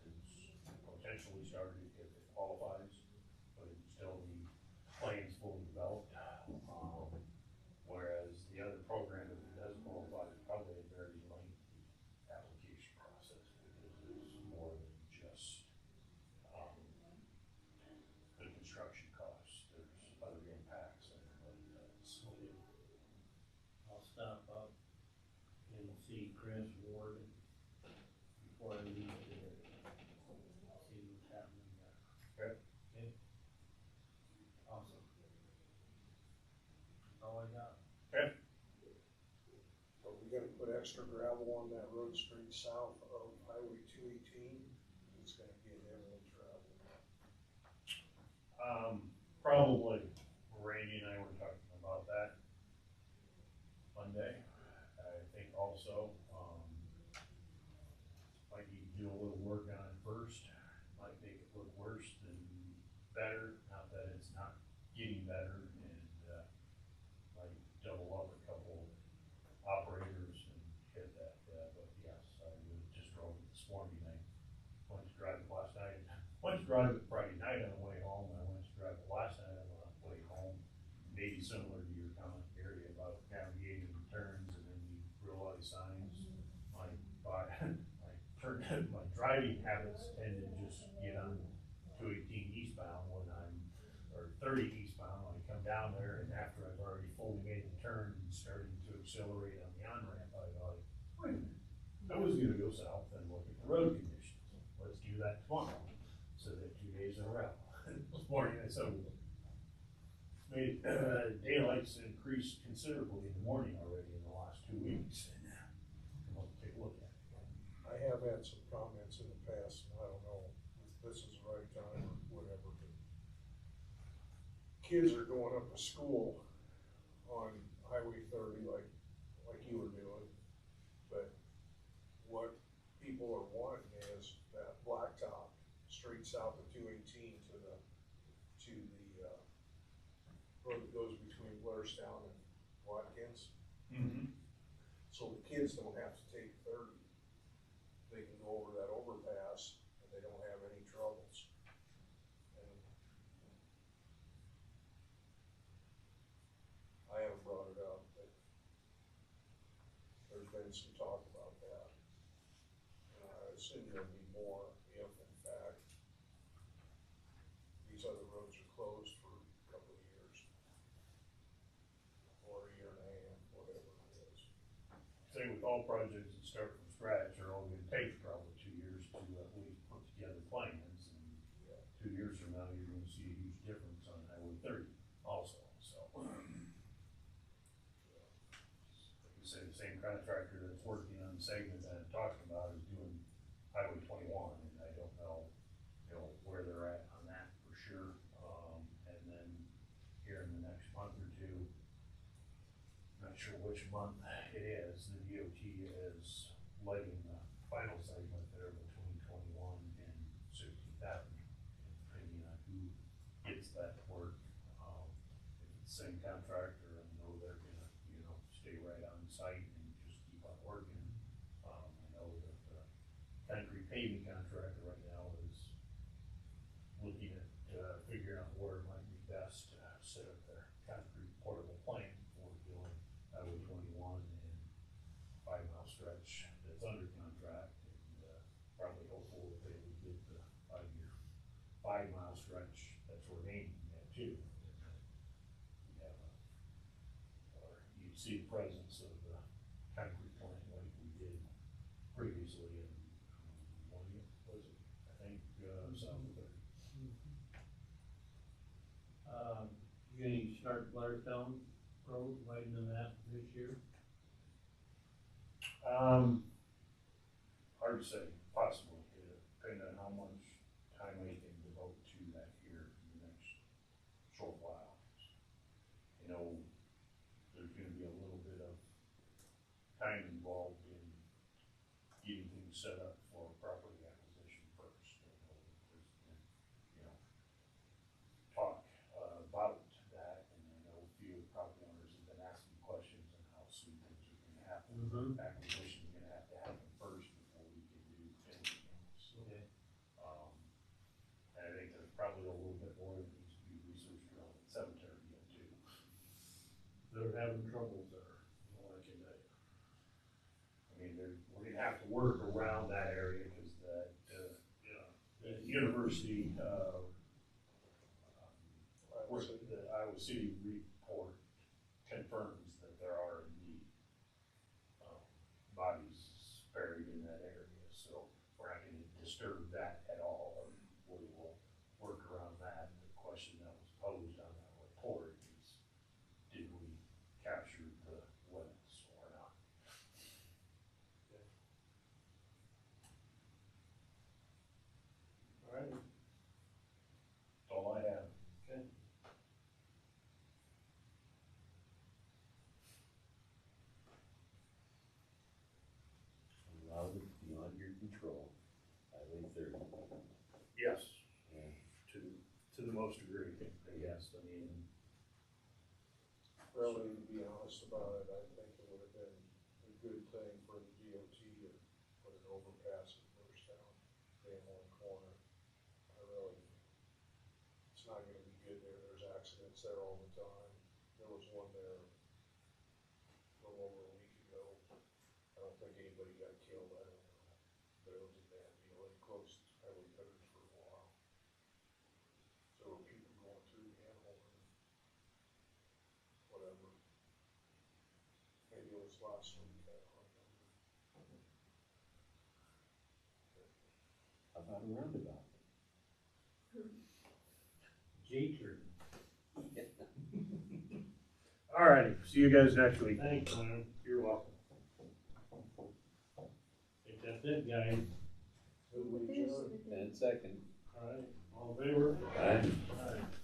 it's potentially started if it qualifies, but it still need plans fully developed. Whereas the other program, if it does qualify, is probably a very lengthy application process because it's more than just the construction costs. There's other impacts and everybody does. I'll stop up and see Chris Ward before I leave today. See what's happening extra gravel on that road straight south of Highway 218, it's gonna get heavily traveled. Probably Randy and I were talking about that Monday. I think also, might need to do a little work on it first, might make it look worse than better, not that it's not getting better, and, might double up a couple operators and hit that, but yes, I just drove it this morning, I went to drive it last night, went to drive it Friday night on the way home, I went to drive it last night on the way home, maybe similar to your comment, Gary, about navigating the turns and then you realize signs, my driving habits tend to just get on 218 eastbound when or 30 eastbound, when I come down there, and after I've already fully made the turn and starting to accelerate on the on-ramp, I thought, wait a minute, I was gonna go south and look at the road conditions, let's do that tomorrow, so that 2 days in a row. This morning, so made, daylight's increased considerably in the morning already in the last 2 weeks, and come on, take a look at it. I have had some comments in the past, and I don't know if this is the right time or whatever, but kids are going up to school on Highway 30 like you were doing, but what people are wanting is that blacktop straight south of 218 to the road that goes between Blairstown and Watkins. Mm-hmm. So the kids don't have to take 30. They can go over that overpass and they don't have any troubles. And I haven't brought it up, but there's been some talk about that. And I assume there'll be more if, in fact, these other roads are closed for a couple of years. Or a year and a half, whatever it is. Same with all projects that start from scratch are all gonna take probably 2 years to at least put together plans, and 2 years from now, you're gonna see a huge difference on Highway 30 also, so. Like you say, the same contractor that's working on the segment that I'm talking about is doing Highway 21, and I don't know, where they're at on that for sure. And then here in the next month or two, not sure which month it is, the DOT is lighting the final segment there between 21 and 60,000, depending on who gets that work. If it's the same contractor, I know they're gonna, stay right on site and just keep on working. I know that the concrete paving contractor right now is looking at, figuring out where it might be best to set up their concrete portable plant for doing Highway 21 and 5 mile stretch that's under contract, and probably hopeful that they would get the 5 mile stretch that's remaining yet too. You see the presence of the concrete plant like we did previously in, what year was it? I think, south of there. You gonna start Blairstown Road, widening that this year? Hard to say, possibly, depending on how much time I can devote to that here in the next short while. There's gonna be a little bit of time involved in getting things set up for property acquisition first. There's been, talk about that, and I know a few property owners have been asking questions on how soon things are gonna happen. Mm-hmm. Acquisition is gonna have to happen first before we can do anything else. Okay. And I think there's probably a little bit more that needs to be researched around the cemetery yet too. They're having troubles there, all I can tell you. I mean, we're gonna have to work around that area, because the university, the Iowa City report confirms that there are indeed bodies buried in that area, so we're not gonna disturb that at all, or we will work around that. The question that was posed on that report is, did we capture the limits or not? most agree, I guess, I mean. Really, to be honest about it, I think it would have been a good thing for the DOT to put an overpass at Blairstown, Van Horn Corner. I really, it's not gonna be good there, there's accidents there all the time. There was one there a little over a week ago. I don't think anybody got killed, I don't know, but it was a bad deal, they closed Highway 30 for a while. There were people going through Van Horn, whatever. Maybe it was last week, I don't remember. How about a roundabout? Jeter. Alrighty, see you guys next week. Thanks, man. You're welcome. I think that's it, guys. Who we adjourn? And second. Alright, all in favor? Aye. Alright.